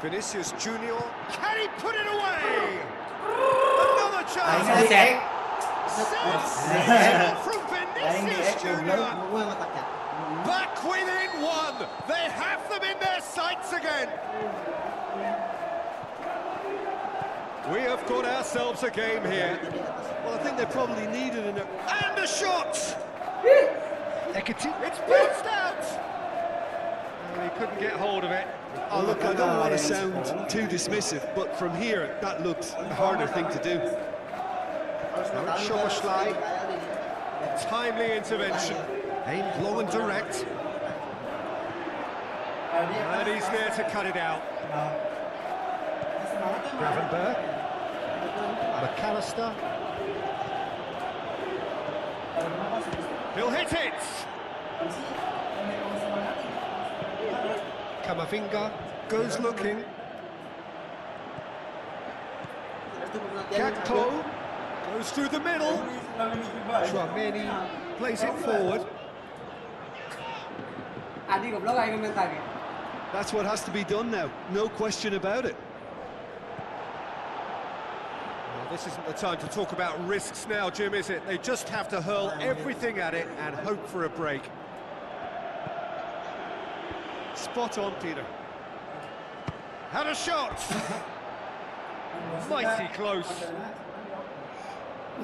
Vinicius Junior. Can he put it away? Another chance. Sensational from Vinicius Junior. Back within one. They have them in their sights again. We have got ourselves a game here. Well, I think they probably needed an... And a shot! It's bounced out! And he couldn't get hold of it. Oh, look, I don't want to sound too dismissive, but from here, that looked a harder thing to do. Szoboszlai. Timely intervention. Aimed low and direct. And he's there to cut it out. Gravenberg. McAllister. He'll hit it! Camavinga goes looking. Gakpo goes through the middle. Tchouaméni plays it forward. That's what has to be done now, no question about it. Well, this isn't the time to talk about risks now, Jim, is it? They just have to hurl everything at it and hope for a break. Spot on, Peter. Had a shot! Mighty close.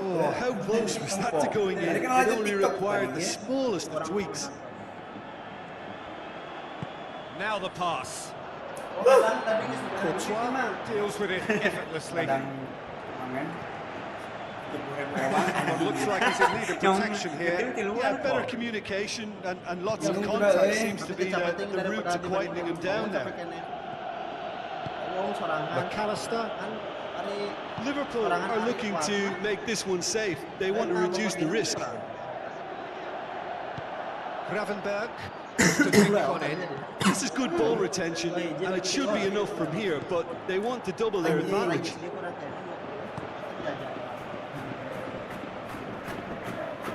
Oh, how close was that to going in? It only required the smallest of tweaks. Now the pass. Courtois deals with it effortlessly. Looks like he's in need of protection here. Yeah, better communication and lots of contact seems to be the route to quietening him down now. McAllister. Liverpool are looking to make this one safe. They want to reduce the risk. Gravenberg. To take one in. This is good ball retention, and it should be enough from here, but they want to double their advantage.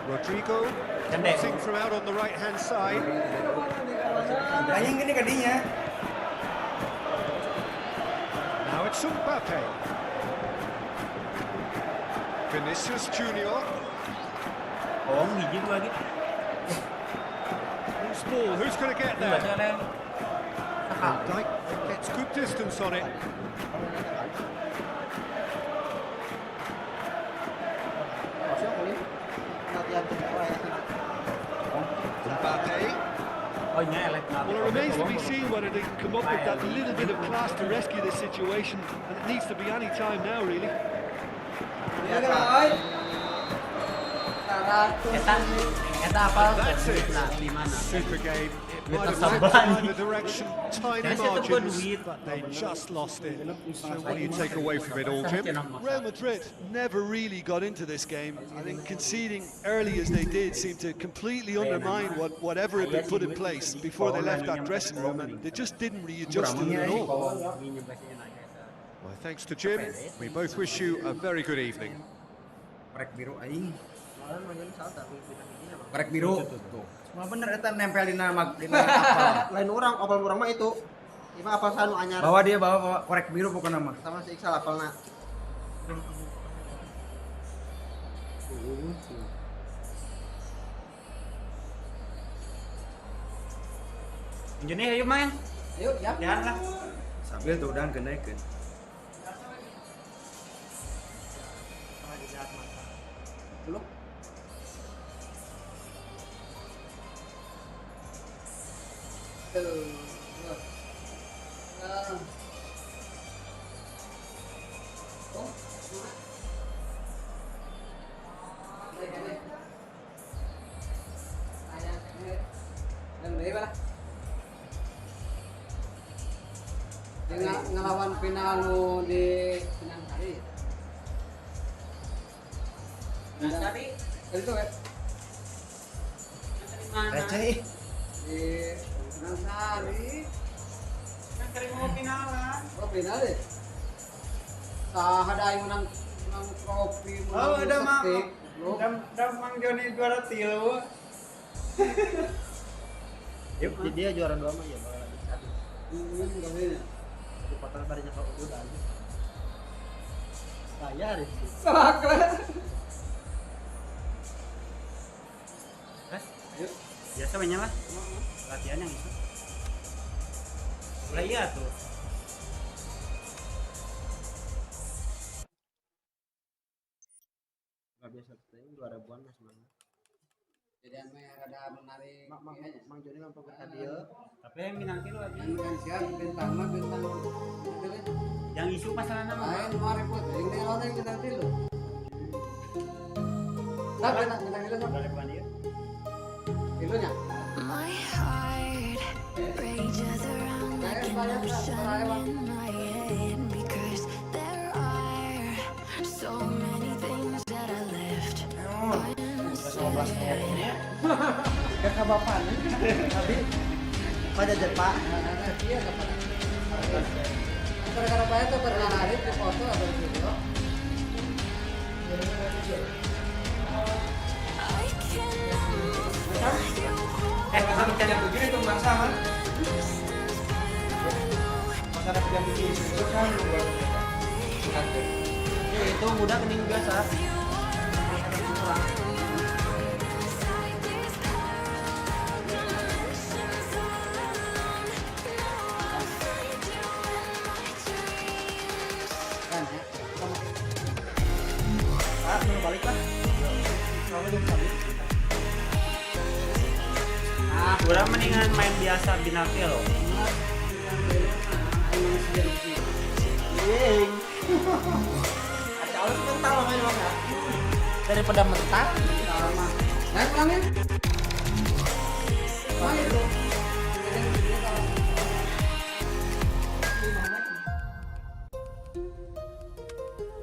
Rodrigo. Crossing from out on the right-hand side. Now it's Mbappe. Vinicius Junior. Loose ball, who's going to get there? Dyke gets good distance on it. Mbappe. Well, it remains to be seen whether they can come up with that little bit of class to rescue this situation, and it needs to be any time now, really. That's it. Super game. It might have led to either direction, tiny margins, but they just lost it. So what do you take away from it all, Jim? Real Madrid never really got into this game. I think conceding early as they did seemed to completely undermine whatever had been put in place before they left that dressing room, and they just didn't readjust to it at all. Well, thanks to Jim. We both wish you a very good evening. Korek biru. Semua bener eta nempelin nama kapal. Lain orang, apal orang mah itu. Ima apal sanu anyar. Bawa dia bawa korek biru pokoknya mah. Sama si Iksal apalna. Jadi ayo main. Ayo, ya. Jangan lah. Sambil tuh udah kenaikan. peluk. Tuh. Oh, ngelawan final nu di Pinang Sari. Nah, tadi Itu kan Receh. di Pinang Sari. kan sering mau finalan. Oh, final deh. Tah ada yang menang trofi, Oh, ada mah. setik. Dam Mang Joni juara tilu. Yuk, dia juara 2 mah ya bakal lagi satu. Enggak boleh. Di potong barinya kalau udah aja. Bayar itu. Sakra. Yuk. Biasa banyak lah. Latihan yang itu. Lah iya tuh. Enggak biasa playing 2000-an mas Mang. Jadi ame rada menarik. Mang Joni ngapa berhadiah? Tapi yang minang tilu aja. Yang kan siap bintang mah bintang. Itu kan. Yang isu pasaran nama. Lain mau repot. Yang ini orang bintang tilu. Tapi bintang tilu sama. Dari dia. Tilunya. My heart rages around like an ocean in my head because there are so many things that I left unsaid. Gak kabapan. Tapi pada Jepang Iya kapan. Gara-gara bayar tuh berlari di foto atau video. I can almost feel you Masa yang begini tuh bangsa kan? Masa yang begini itu kan itu mudah kening biasa. Kan ya. Ah, balik lah. Kamu belum sabit. kurang mendingan main biasa binake loh. Ada orang mental loh main ya. Daripada mental. Nah, pulangnya. Main dulu.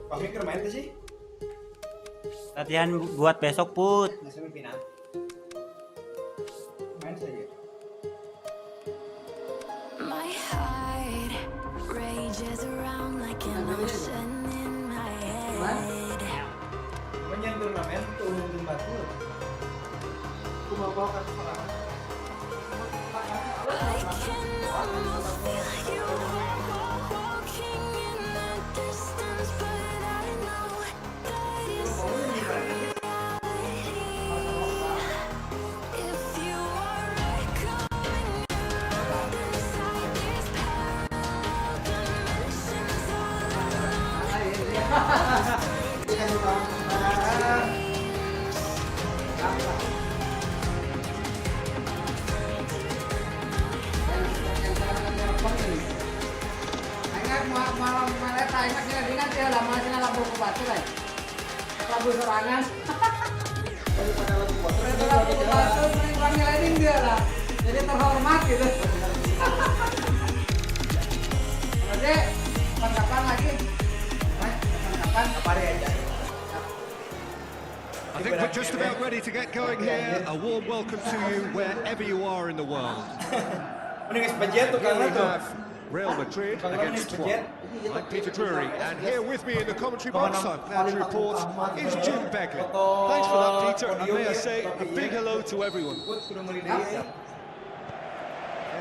Pak Mikir main tuh sih? Latihan buat besok Put. Semifinal. Main saja. My heart rages around like an ocean in my head. Menyentuh turnamen tuh untung batu. Aku mau bawa ke sekolah. I can almost feel you walking in the distance, but I know that it's reality. If you are echoing around inside these parallel dimensions all alone. Malam malam tayang kita dengan dia lama sih labu batu lah. Labu serangan. Daripada lagu batu. Labu batu orangnya lain dia lah. Jadi terhormat gitu. Oke, kapan lagi? Kapan? Apa aja? I think we're just about ready to get going here. A warm welcome to you wherever you are in the world. Mending budget tuh Here kan we itu. have Real Madrid against Troyes. I'm Peter Drury, and here with me in the commentary box, I'm glad to report, is Jim Begley. Thanks for that, Peter, and may I say a big hello to everyone.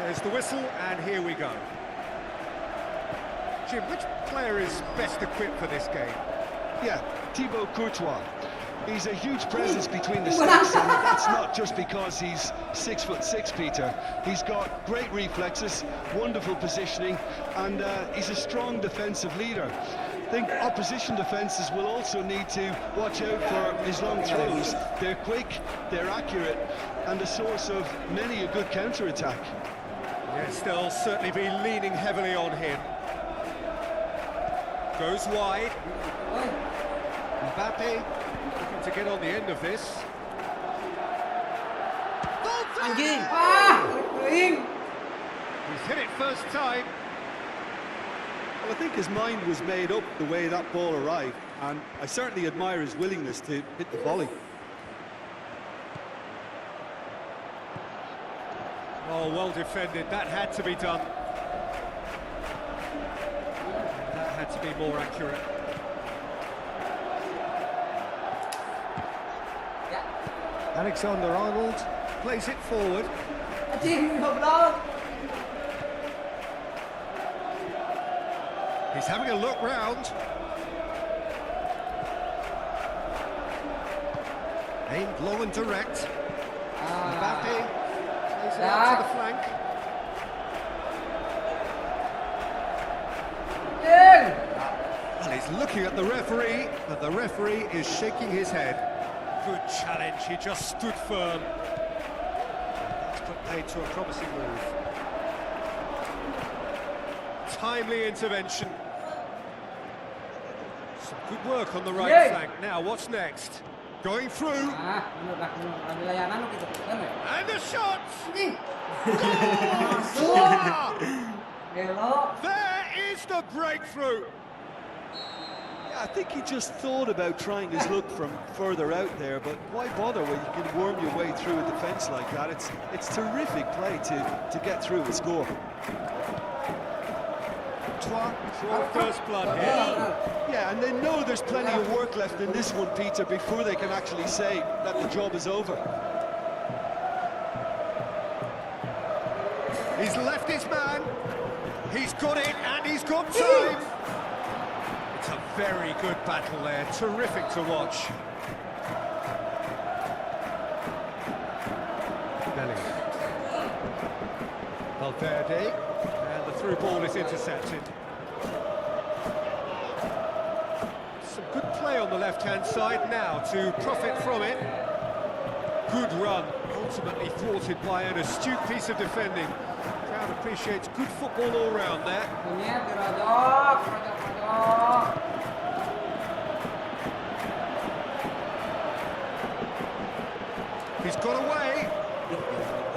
There's the whistle, and here we go. Jim, which player is best equipped for this game? Yeah, Thibaut Courtois. He's a huge presence between the sticks, and that's not just because he's 6'6", Peter. He's got great reflexes, wonderful positioning, and he's a strong defensive leader. I think opposition defences will also need to watch out for his long throws. They're quick, they're accurate, and a source of many a good counter-attack. Yes, they'll certainly be leaning heavily on him. Goes wide. Mbappe looking to get on the end of this. Anjing. He's hit it first time. Well, I think his mind was made up the way that ball arrived, and I certainly admire his willingness to hit the volley. Oh, well defended. That had to be done. That had to be more accurate. Alexander-Arnold plays it forward. Anjing, goblok. He's having a look round. Aimed long and direct. Mbappe plays it out to the flank. Well, he's looking at the referee, but the referee is shaking his head. Good challenge, he just stood firm. That's put paid to a promising move. Timely intervention. Some good work on the right flank. Now, what's next? Going through. And the shot! There is the breakthrough. Yeah, I think he just thought about trying his luck from further out there, but why bother when you can worm your way through a defence like that? It's terrific play to get through a score. First blood here. Yeah, and they know there's plenty of work left in this one, Peter, before they can actually say that the job is over. He's left his man. He's got it, and he's got time. It's a very good battle there. Terrific to watch. Valverde, and the through ball is intercepted. Some good play on the left-hand side now to profit from it. Good run, ultimately thwarted by an astute piece of defending. The crowd appreciates good football all round there. He's got away,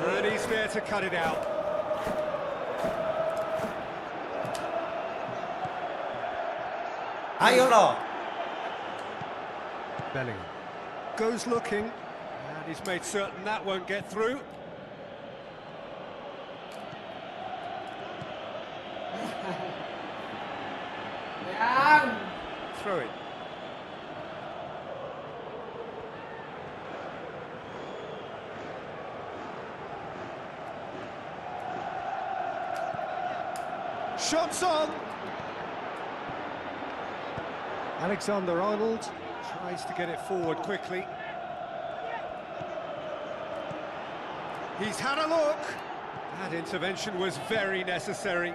and he's there to cut it out. Ayo loh. Bellingham goes looking, and he's made certain that won't get through. Throw it. Shots on. Alexander-Arnold tries to get it forward quickly. He's had a look. That intervention was very necessary.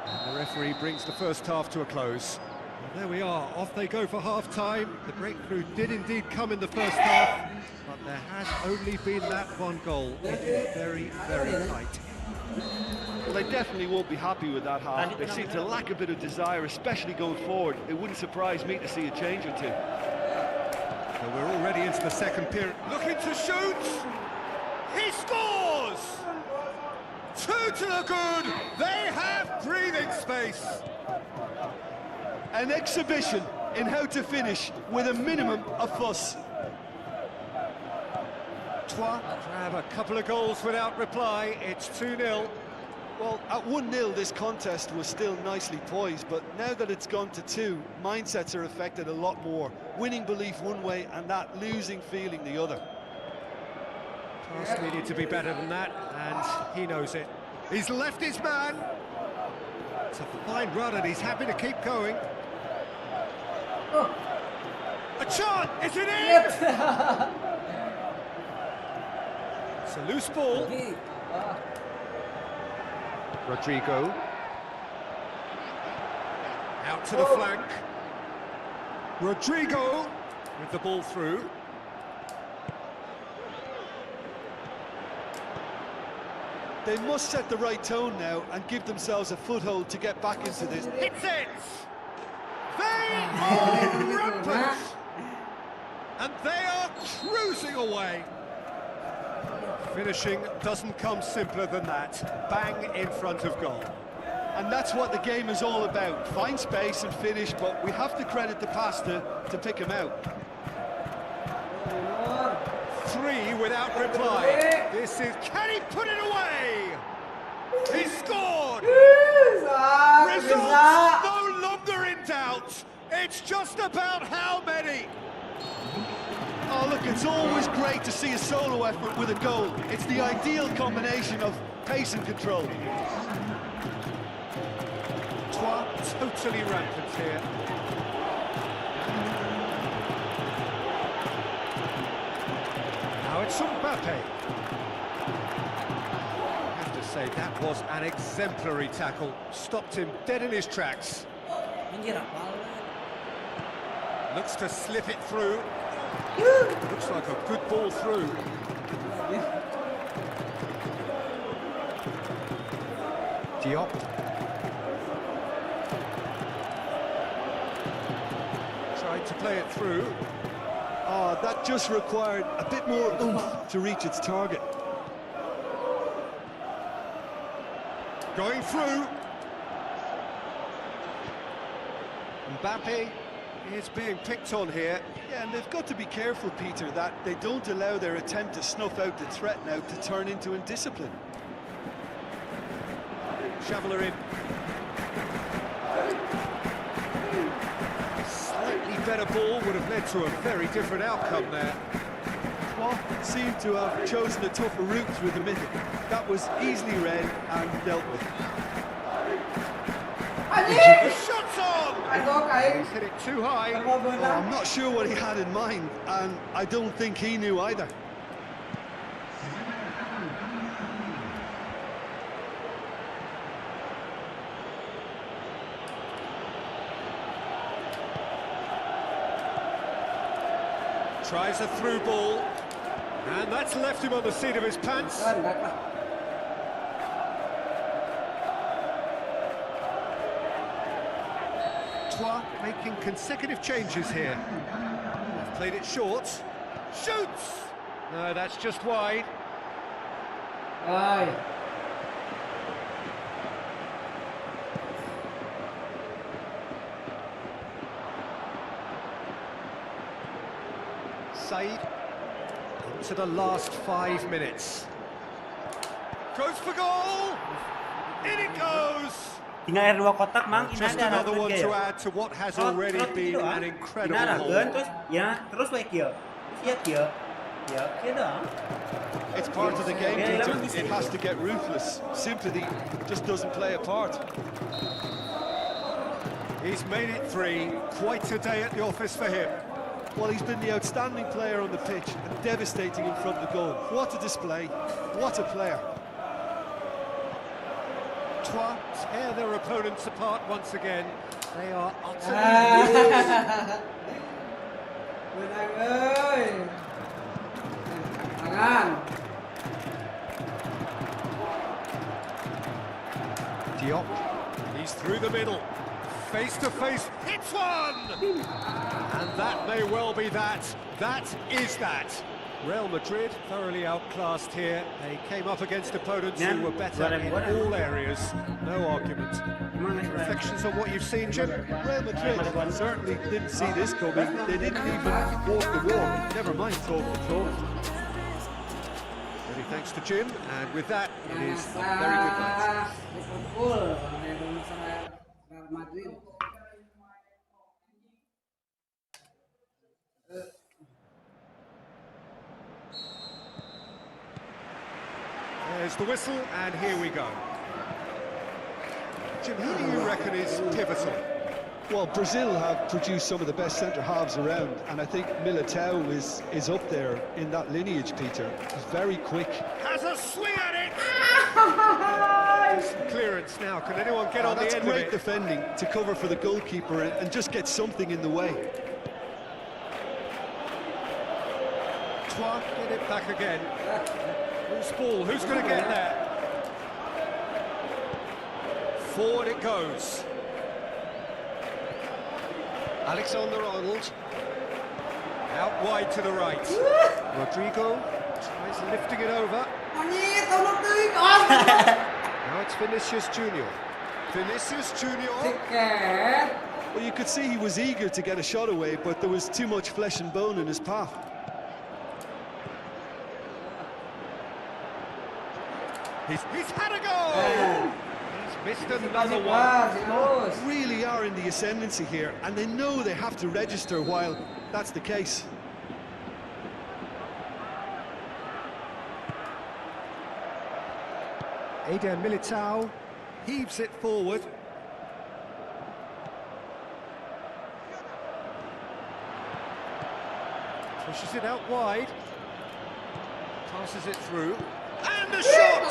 And the referee brings the first half to a close. And there we are, off they go for half-time. The breakthrough did indeed come in the first half, but there has only been that one goal. It is very, very tight. Well, they definitely won't be happy with that half. They seem to lack a bit of desire, especially going forward. It wouldn't surprise me to see a change or two. So we're already into the second period. Looking to shoot! He scores! 2 to the good! They have breathing space! An exhibition in how to finish with a minimum of fuss. Troyes grab a couple of goals without reply. It's 2-0. Well, at 1-0, this contest was still nicely poised, but now that it's gone to 2, mindsets are affected a lot more. Winning belief one way and that losing feeling the other. Task needed to be better than that, and he knows it. He's left his man. It's a fine run, and he's happy to keep going. A chance! Is it in? It's a loose ball. Rodrigo. Out to the flank. Rodrigo with the ball through. They must set the right tone now and give themselves a foothold to get back into this. Hits it! They are rampant! And they are cruising away. Finishing doesn't come simpler than that. Bang in front of goal. And that's what the game is all about. Find space and finish, but we have to credit the pass to pick him out. 3 without reply. This is... Can he put it away? He scored! Results no longer in doubt. It's just about how many. Oh, look, it's always great to see a solo effort with a goal. It's the ideal combination of pace and control. Totally rampant here. Now it's Mbappe. I have to say, that was an exemplary tackle. Stopped him dead in his tracks. Looks to slip it through. Looks like a good ball through. Diop. Tried to play it through. Oh, that just required a bit more oomph to reach its target. Going through. Mbappe is being picked on here. Yeah, and they've got to be careful, Peter, that they don't allow their attempt to snuff out the threat now to turn into indiscipline. Shoveler in. Slightly better ball would have led to a very different outcome there. Well, seemed to have chosen a tougher route through the middle. That was easily read and dealt with. The shot's on! He's hit it too high. Oh, I'm not sure what he had in mind, and I don't think he knew either. Tries a through ball, and that's left him on the seat of his pants. Troyes making consecutive changes here. They've played it short. Shoots! No, that's just wide. Aye. Said into the last 5 minutes. Goes for goal! In it goes! Tinggal R2 kotak, Mang. Just another one to add to what has already been an incredible haul. Terus, ya, terus wae kieu. Iya kieu. Ya, kieu doang. It's part of the game, Peter. It has to get ruthless. Sympathy just doesn't play a part. He's made it 3. Quite a day at the office for him. Well, he's been the outstanding player on the pitch and devastating in front of the goal. What a display. What a player. Troyes tear their opponents apart once again. They are utterly Benang ơi. Tangan. Diop. He's through the middle. Face to face, hits one! And that may well be that. That is that. Real Madrid thoroughly outclassed here. They came up against opponents who were better in all areas. No argument. Reflections on what you've seen, Jim? Real Madrid certainly didn't see this coming. They didn't even walk the walk, never mind talk the talk. Many thanks to Jim, and with that, it is a very good night. Liverpool sama Real Madrid. There's the whistle, and here we go. Jim, who do you reckon is pivotal? Well, Brazil have produced some of the best centre-halves around, and I think Militao is up there in that lineage, Peter. He's very quick. Has a swing at it! Decent clearance now. Can anyone get on the That's end of great it? defending to cover for the goalkeeper and just get something in the way. Trois get it back again. Loose ball. Who's going to get there? Forward it goes. Alexander-Arnold. Out wide to the right. Rodrigo tries lifting it over. Monyet, tolong deui, kawan. Now it's Vinicius Junior. Vinicius Junior. Tiket. Well, you could see he was eager to get a shot away, but there was too much flesh and bone in his path. He's had a goal! He's missed another one. Pas, Really are in the ascendancy here, and they know they have to register while that's the case. Eder Militao heaves it forward. Pushes it out wide. Passes it through. And the shot!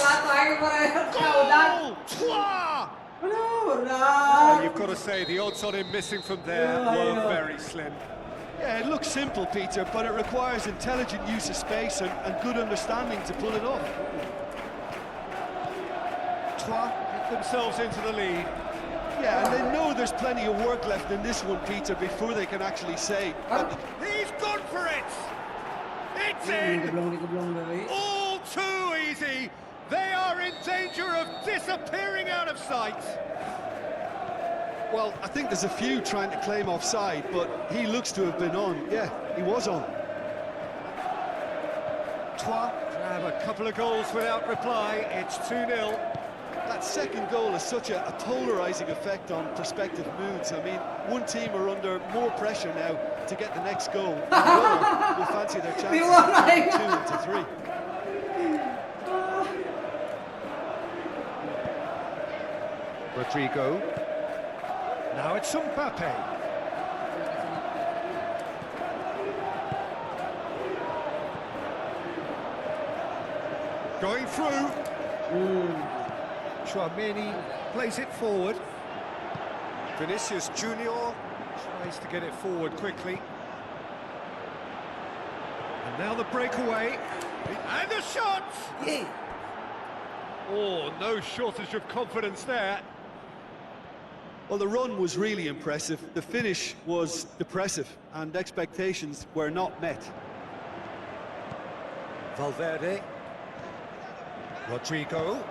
Goal! Trois! Oh, you've got to say, the odds on him missing from there were very slim. Yeah, it looks simple, Peter, but it requires intelligent use of space and good understanding to pull it off. Trois get themselves into the lead. Yeah, and they know there's plenty of work left in this one, Peter, before they can actually say... He's gone for it! It's in! All too easy! They are in danger of disappearing out of sight! Well, I think there's a few trying to claim offside, but he looks to have been on. Yeah, he was on. Trois grab a couple of goals without reply. It's 2-0. That second goal has such a polarising effect on prospective moods. I mean, one team are under more pressure now to get the next goal. The other will fancy their chances of 2 into 3. Rodrigo. Now it's Mbappe. Going through. Chouameni plays it forward. Vinicius Junior tries to get it forward quickly. And now the breakaway. And the shot! Oh, no shortage of confidence there. Well, the run was really impressive. The finish was depressive, and expectations were not met. Valverde. Rodrigo.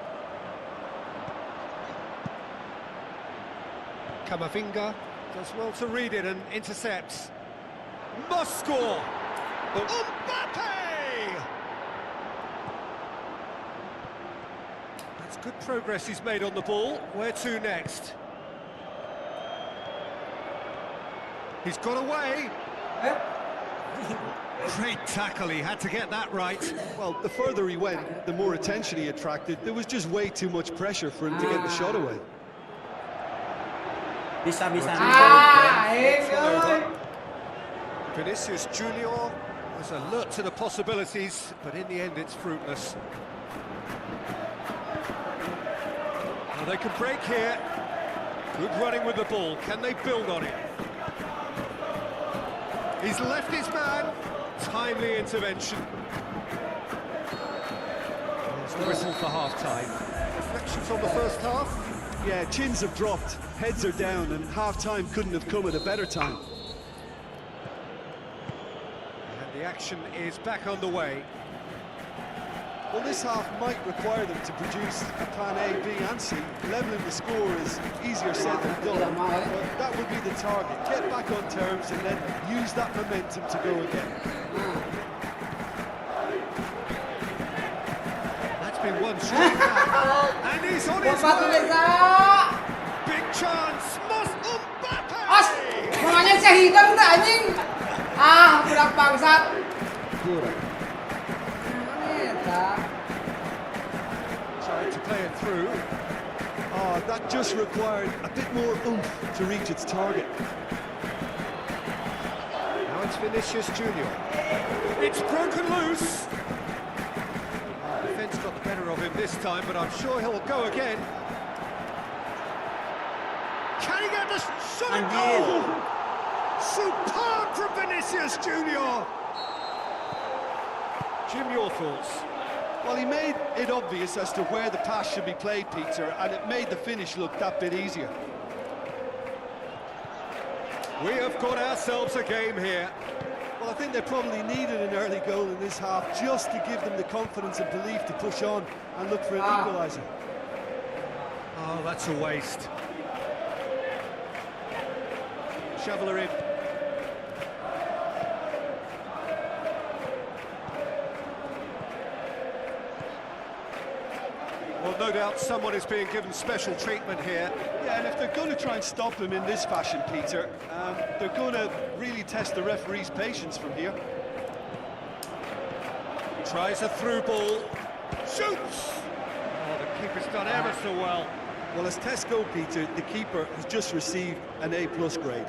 Camavinga does well to read it and intercepts. Must score! Mbappe! That's good progress he's made on the ball. Where to next? He's got away. Great tackle, he had to get that right. Well, the further he went, the more attention he attracted. There was just way too much pressure for him to get the shot away. Bisa. Vinicius Junior was alert to the possibilities, but in the end it's fruitless. Now they can break here. Good running with the ball. Can they build on it? He's left his man. Timely intervention. There's the whistle for half-time. Reflections on the first half? Yeah, chins have dropped, heads are down, and half-time couldn't have come at a better time. And the action is back on the way. Well, this half might require them to produce a plan A, B and C. Levelling the score is easier said than done, but that would be the target. Get back on terms and then use that momentum to go again. That's been one straight back. And he's on his way. Big chance. Must Mbappe! Namanya Syahidan udah anjing. Budak bangsat. Trying to play it through. Oh, that just required a bit more oomph to reach its target. Now it's Vinicius Junior. It's broken loose. Defence got the better better of him this time, but I'm sure he'll go again. Can he get the shot? Oh! Superb from Vinicius Junior. Jim, your thoughts? Well, he made it obvious as to where the pass should be played, Peter, and it made the finish look that bit easier. We have got ourselves a game here. Well, I think they probably needed an early goal in this half just to give them the confidence and belief to push on and look for an equaliser. Oh, that's a waste. Shoveler in. Well, no doubt someone is being given special treatment here. Yeah, and if they're going to try and stop him in this fashion, Peter, they're going to really test the referee's patience from here. Tries a through ball. Shoots! Oh, the keeper's done ever so well. Well, as tests go, Peter, the keeper has just received an A+ grade.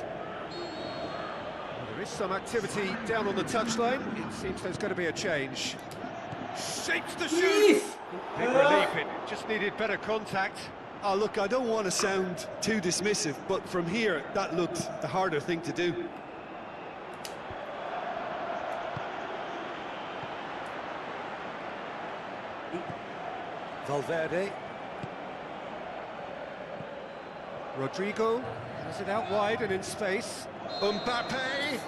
There is some activity down on the touchline. It seems there's going to be a change. Shapes the shoot! Big relief, it just needed better contact. Oh, look, I don't want to sound too dismissive, but from here, that looked the harder thing to do. Valverde. Rodrigo has it out wide and in space. Mbappe!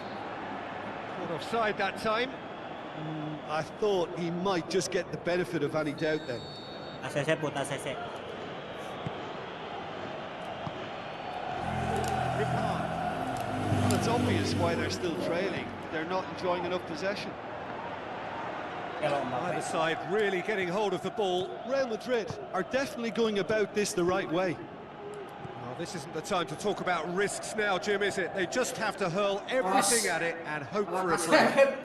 Caught offside that time. I thought he might just get the benefit of any doubt then. ACC put ACC. Well, it's obvious why they're still trailing. They're not enjoying enough possession. Either side really getting hold of the ball. Real Madrid are definitely going about this the right way. Well, this isn't the time to talk about risks now, Jim, is it? They just have to hurl everything at it and hope for a break.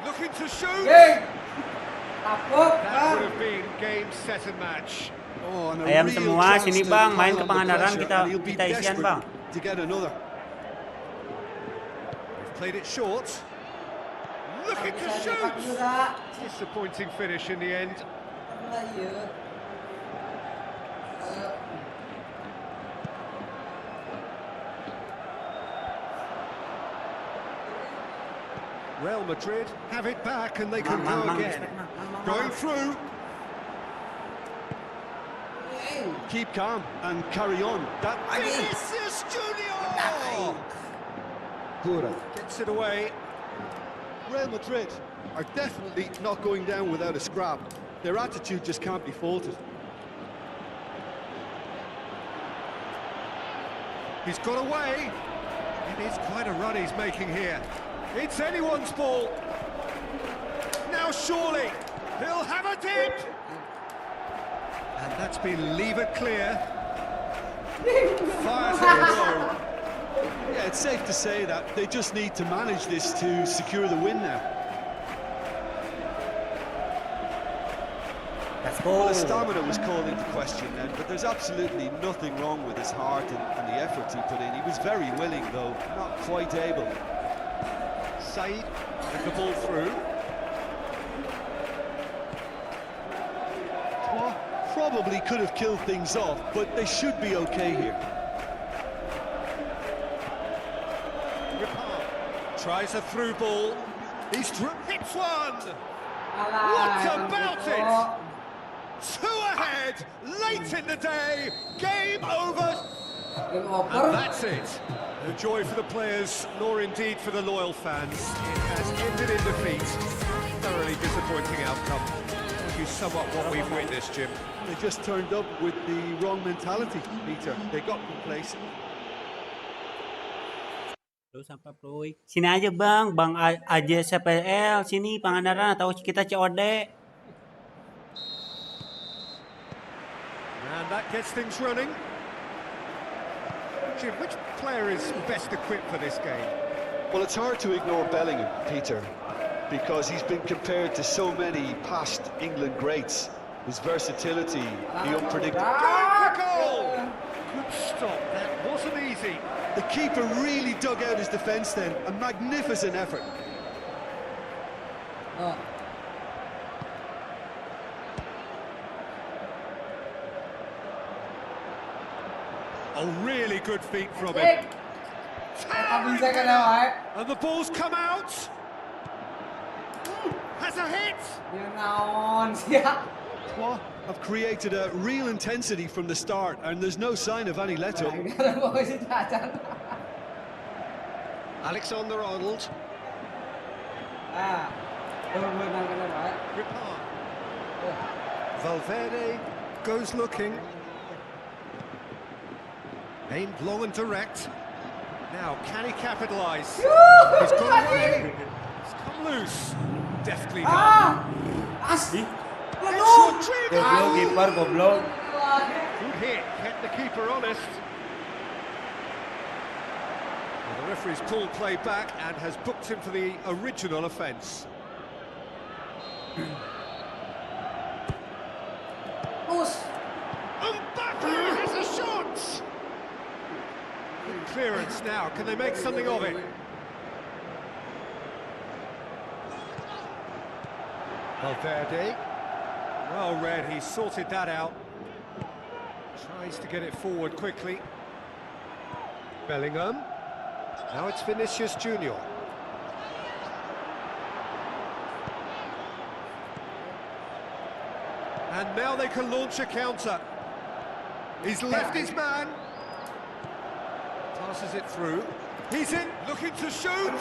Looking to shoot! That would have been game, set and match. Oh, and a Ayam real semua, chance sini to bang, pile main on ke the Pangandaran, pressure, kita and he'll be isian desperate bang. to get another. They've played it short. Looking to shoot! Disappointing finish in the end. Real Madrid have it back and they can go again. Going through. Keep calm and carry on. That Vinicius Junior! Gets it away. Real Madrid are definitely not going down without a scrap. Their attitude just can't be faulted. He's got away. It is quite a run he's making here. It's anyone's ball. Now surely he'll have a dip. And that's been levered clear. Fires it low. Yeah, it's safe to say that they just need to manage this to secure the win now. Let's Well, go. his stamina was called into question then, but there's absolutely nothing wrong with his heart and the efforts he put in. He was very willing, though, not quite able. Said with the ball through. Probably could have killed things off, but they should be okay here. Tries a through ball. He's hits one. What about it? Two ahead, late in the day, game over. And that's it. No joy for the players, nor indeed for the loyal fans. It has ended in defeat. Thoroughly disappointing outcome. You sum up what we've witnessed, Jim. They just turned up with the wrong mentality, Peter. They got complacent. Sini aja bang, bang aja CPL, sini Pangandaran atau kita COD. And that gets things running. Jim, which player is best equipped for this game? Well, it's hard to ignore Bellingham, Peter, because he's been compared to so many past England greats. His versatility, the unpredictable. Going for goal! Good stop, that wasn't easy. The keeper really dug out his defence then. A magnificent effort. good feet from him. Bisa kan ya, And the ball's come out. Has a hit. Dia naon sih ya? What? Have created a real intensity from the start, and there's no sign of any let-up. Alexander-Arnold. Ripard. Valverde goes looking. Aimed long and direct. Now, can he capitalise? He's got away. He's come loose. Deftly done. Goblok kiper, goblok. Good hit, kept the keeper honest. Well, the referee's pulled play back and has booked him for the original offence. Mbappe has a shot! Good clearance now, can they make something of it? Valverde. Well read, he sorted that out. Tries to get it forward quickly. Bellingham. Now it's Vinicius Junior. And now they can launch a counter. He's left his man. Passes it through. He's in, looking to shoot.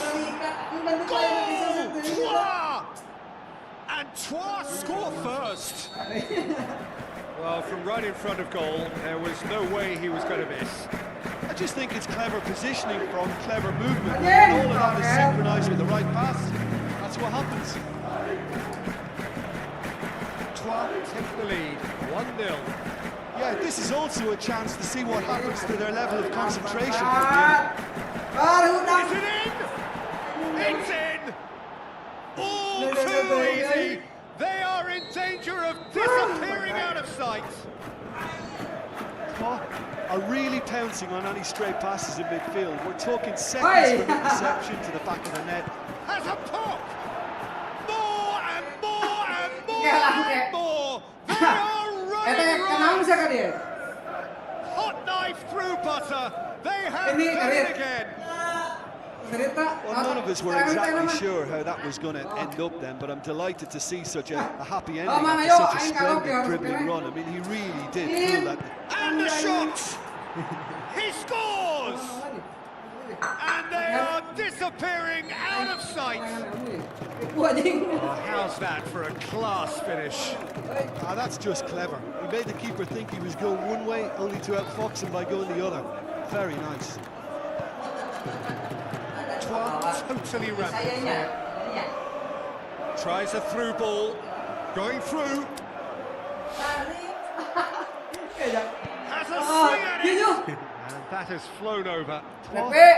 Goal! Troyes! And Troyes score first. Well, from right in front of goal, there was no way he was going to miss. I just think it's clever positioning from clever movement. And all of that is synchronised with the right pass. That's what happens. Troyes take the lead, 1-0. Yeah, this is also a chance to see what happens to their level of concentration. Is it in? It's in! All too easy! They are in danger of disappearing out of sight! Are really pouncing on any stray passes in midfield. We're talking seconds from interception to the back of the net. Has a pop! More and more and more and more! They are running right! Hot knife through butter! They have done it again! Well, none of us were exactly sure how that was going to end up then, but I'm delighted to see such a happy ending after such a splendid dribbling run. I mean, he really did feel that. And the shot! He scores! And they are disappearing out of sight! Oh, how's that for a class finish? That's just clever. He made the keeper think he was going one way, only to outfox him by going the other. Very nice. Troyes totally rampant. Tries a through ball. Going through. Has a swing at it! And that has flown over.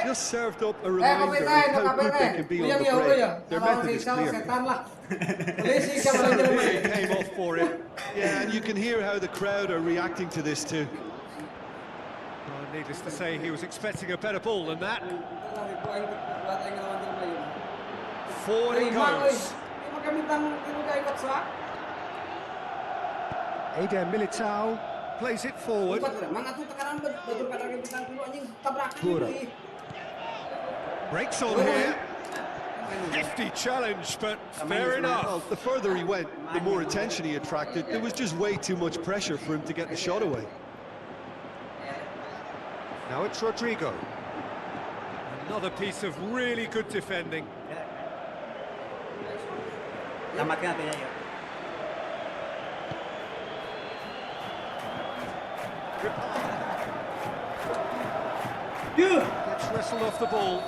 Just served up a reminder of how good they can be on the break. Their method is clear. It came off for him. Yeah, and you can hear how the crowd are reacting to this too. Well, needless to say, he was expecting a better ball than that. Forward it goes. Eder Militao plays it forward. Breaks on here. Hefty challenge, but fair enough. Well, the further he went, the more attention he attracted. There was just way too much pressure for him to get the shot away. Now it's Rodrigo. Another piece of really good defending. Gets wrestled off the ball.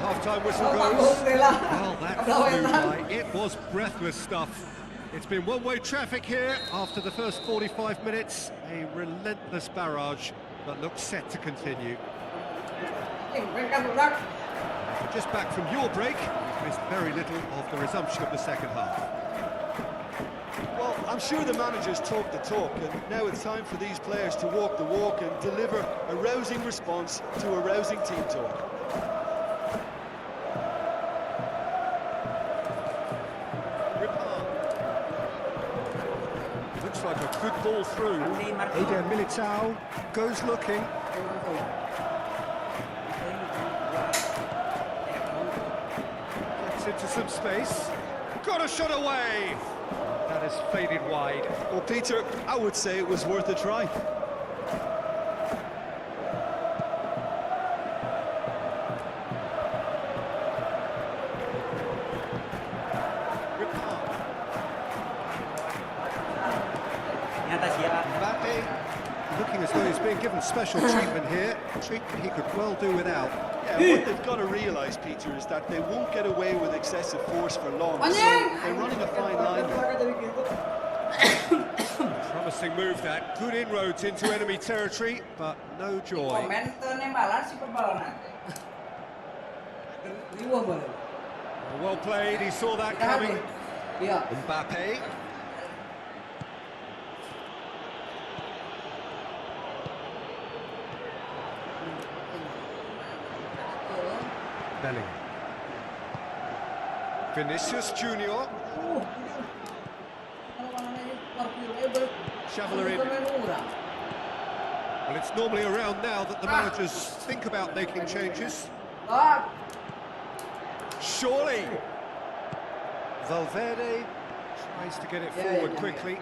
Half-time whistle goes. Well, that flew by. It was breathless stuff. It's been one-way traffic here after the first 45 minutes. A relentless barrage that looks set to continue. Just back from your break, you've missed very little of the resumption of the second half. Well, I'm sure the managers talk the talk, and now it's time for these players to walk the walk and deliver a rousing response to a rousing team talk. Looks like a good ball through. Eder Militao goes looking. Gets into some space. Got a shot away. That has faded wide. Well, Peter, I would say it was worth a try. Mbappe looking as though he's being given special treatment here. Treatment he could well do without. Yeah, what they've got to realise, Peter, is that they won't get away with excessive force for long. So they're running a fine line there. Promising move that. Good inroads into enemy territory, but no joy. Well played, he saw that coming. Mbappe. Bellingham. Vinicius Junior. Shoveler in. Well, it's normally around now that the managers think about making changes. Surely. Valverde tries to get it forward quickly.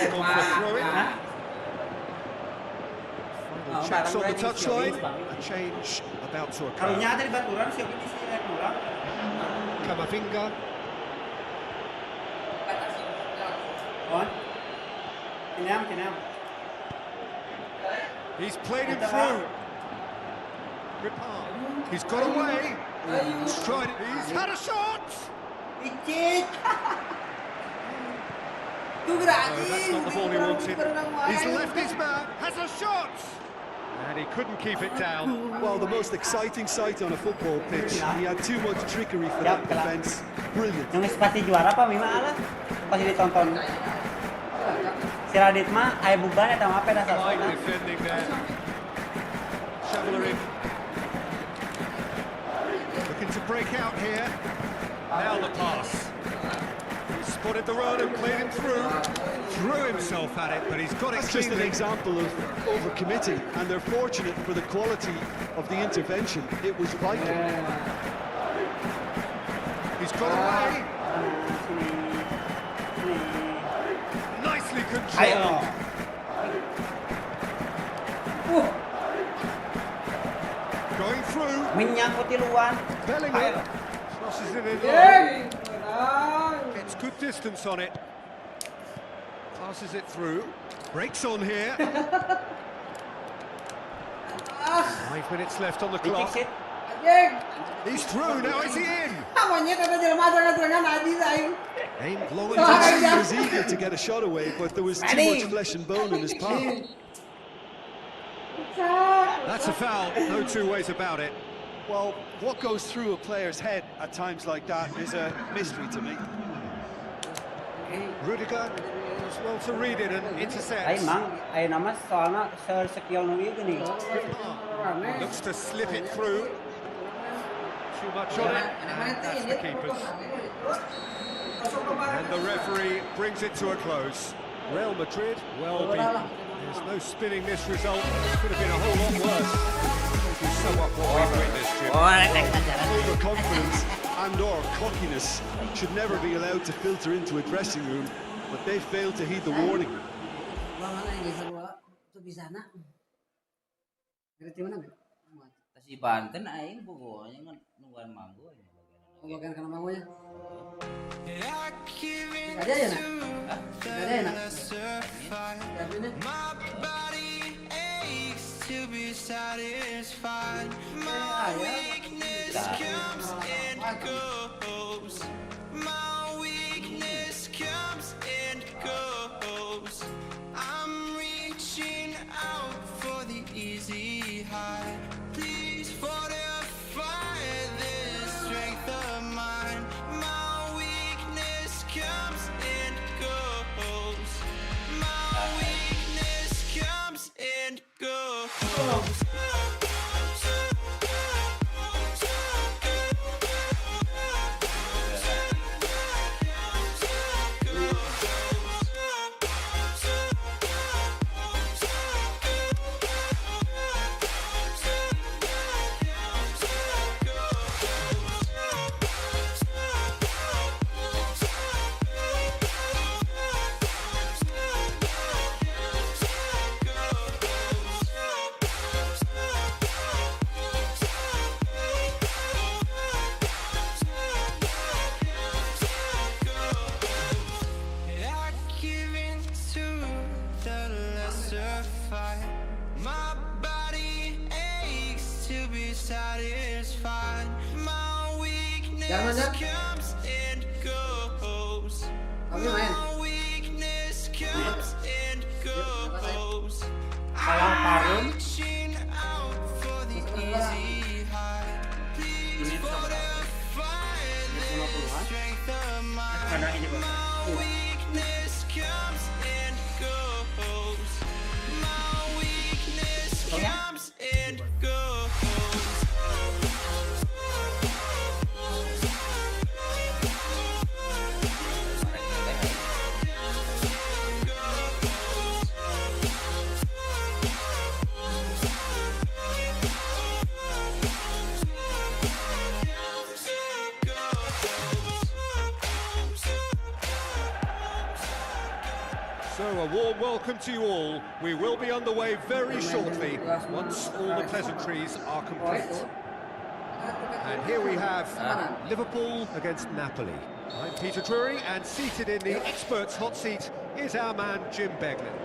Gone for a throw-in. Final checks on the touchline. A change about to occur. Camavinga. He's played him through. Ripard. He's got away. He's tried it. He's had a shot. No, that's not the ball he wanted. He's left his man. Has a shot. And he couldn't keep it down. Well, the most exciting sight on a football pitch. He had too much trickery for that defence. Brilliant. Yang pasti juara apa Mima ala? Pasti ditonton. Si Radit mah aya buban eta mah peda Fine sasona. defending there. Shoveler in. Looking to break out here. Now the pass. He spotted the run and played him through. Threw himself at it, but he's got it That's just an cleanly. example of overcommitting, and they're fortunate for the quality of the intervention. It was vital. He's got away. Nicely controlled. Going through. Menyangkut di luar. Bellingham. Crosses it in line. Gets good distance on it. Passes it through. Breaks on here. 5 minutes left on the clock. Dikit. He's through. Now is he in? Aimed long and He high. was eager to get a shot away, but there was too much flesh and bone in his palm. That's a foul. No two ways about it. Well, what goes through a player's head at times like that is a mystery to me. Rudiger does well to read it and intercepts. Ayo mang, ayo nama soalnya skill nu ieu geuning. Looks to slip it through. Too much on it. And that's the keeper's. And the referee brings it to a close. Real Madrid well beaten. There's no spinning this result. It could have been a whole lot worse. To sum up what we've witnessed, Jim. Overconfidence and or cockiness should never be allowed to filter into a dressing room, but they failed to heed the warning. Si Banten aing pokoknya kan nungguan manggo ya. Bagian kanan manggonya. Ada ya nak? Ada ya nak? To be satisfied, my weakness comes and goes. My weakness comes and goes. I'm reaching out for the easy high. Please fortify this strength of mine. My weakness comes and goes. My weakness comes and goes. justify. My body aches to be satisfied. My weakness comes and goes. My weakness comes and goes. I'm reaching out for the easy high. Please fortify the strength of mine. My weakness comes and goes. My weakness comes and goes. So a warm welcome to you all. We will be underway very shortly once all the pleasantries are complete. And here we have Liverpool against Napoli. I'm Peter Drury, and seated in the experts' hot seat is our man Jim Beglin.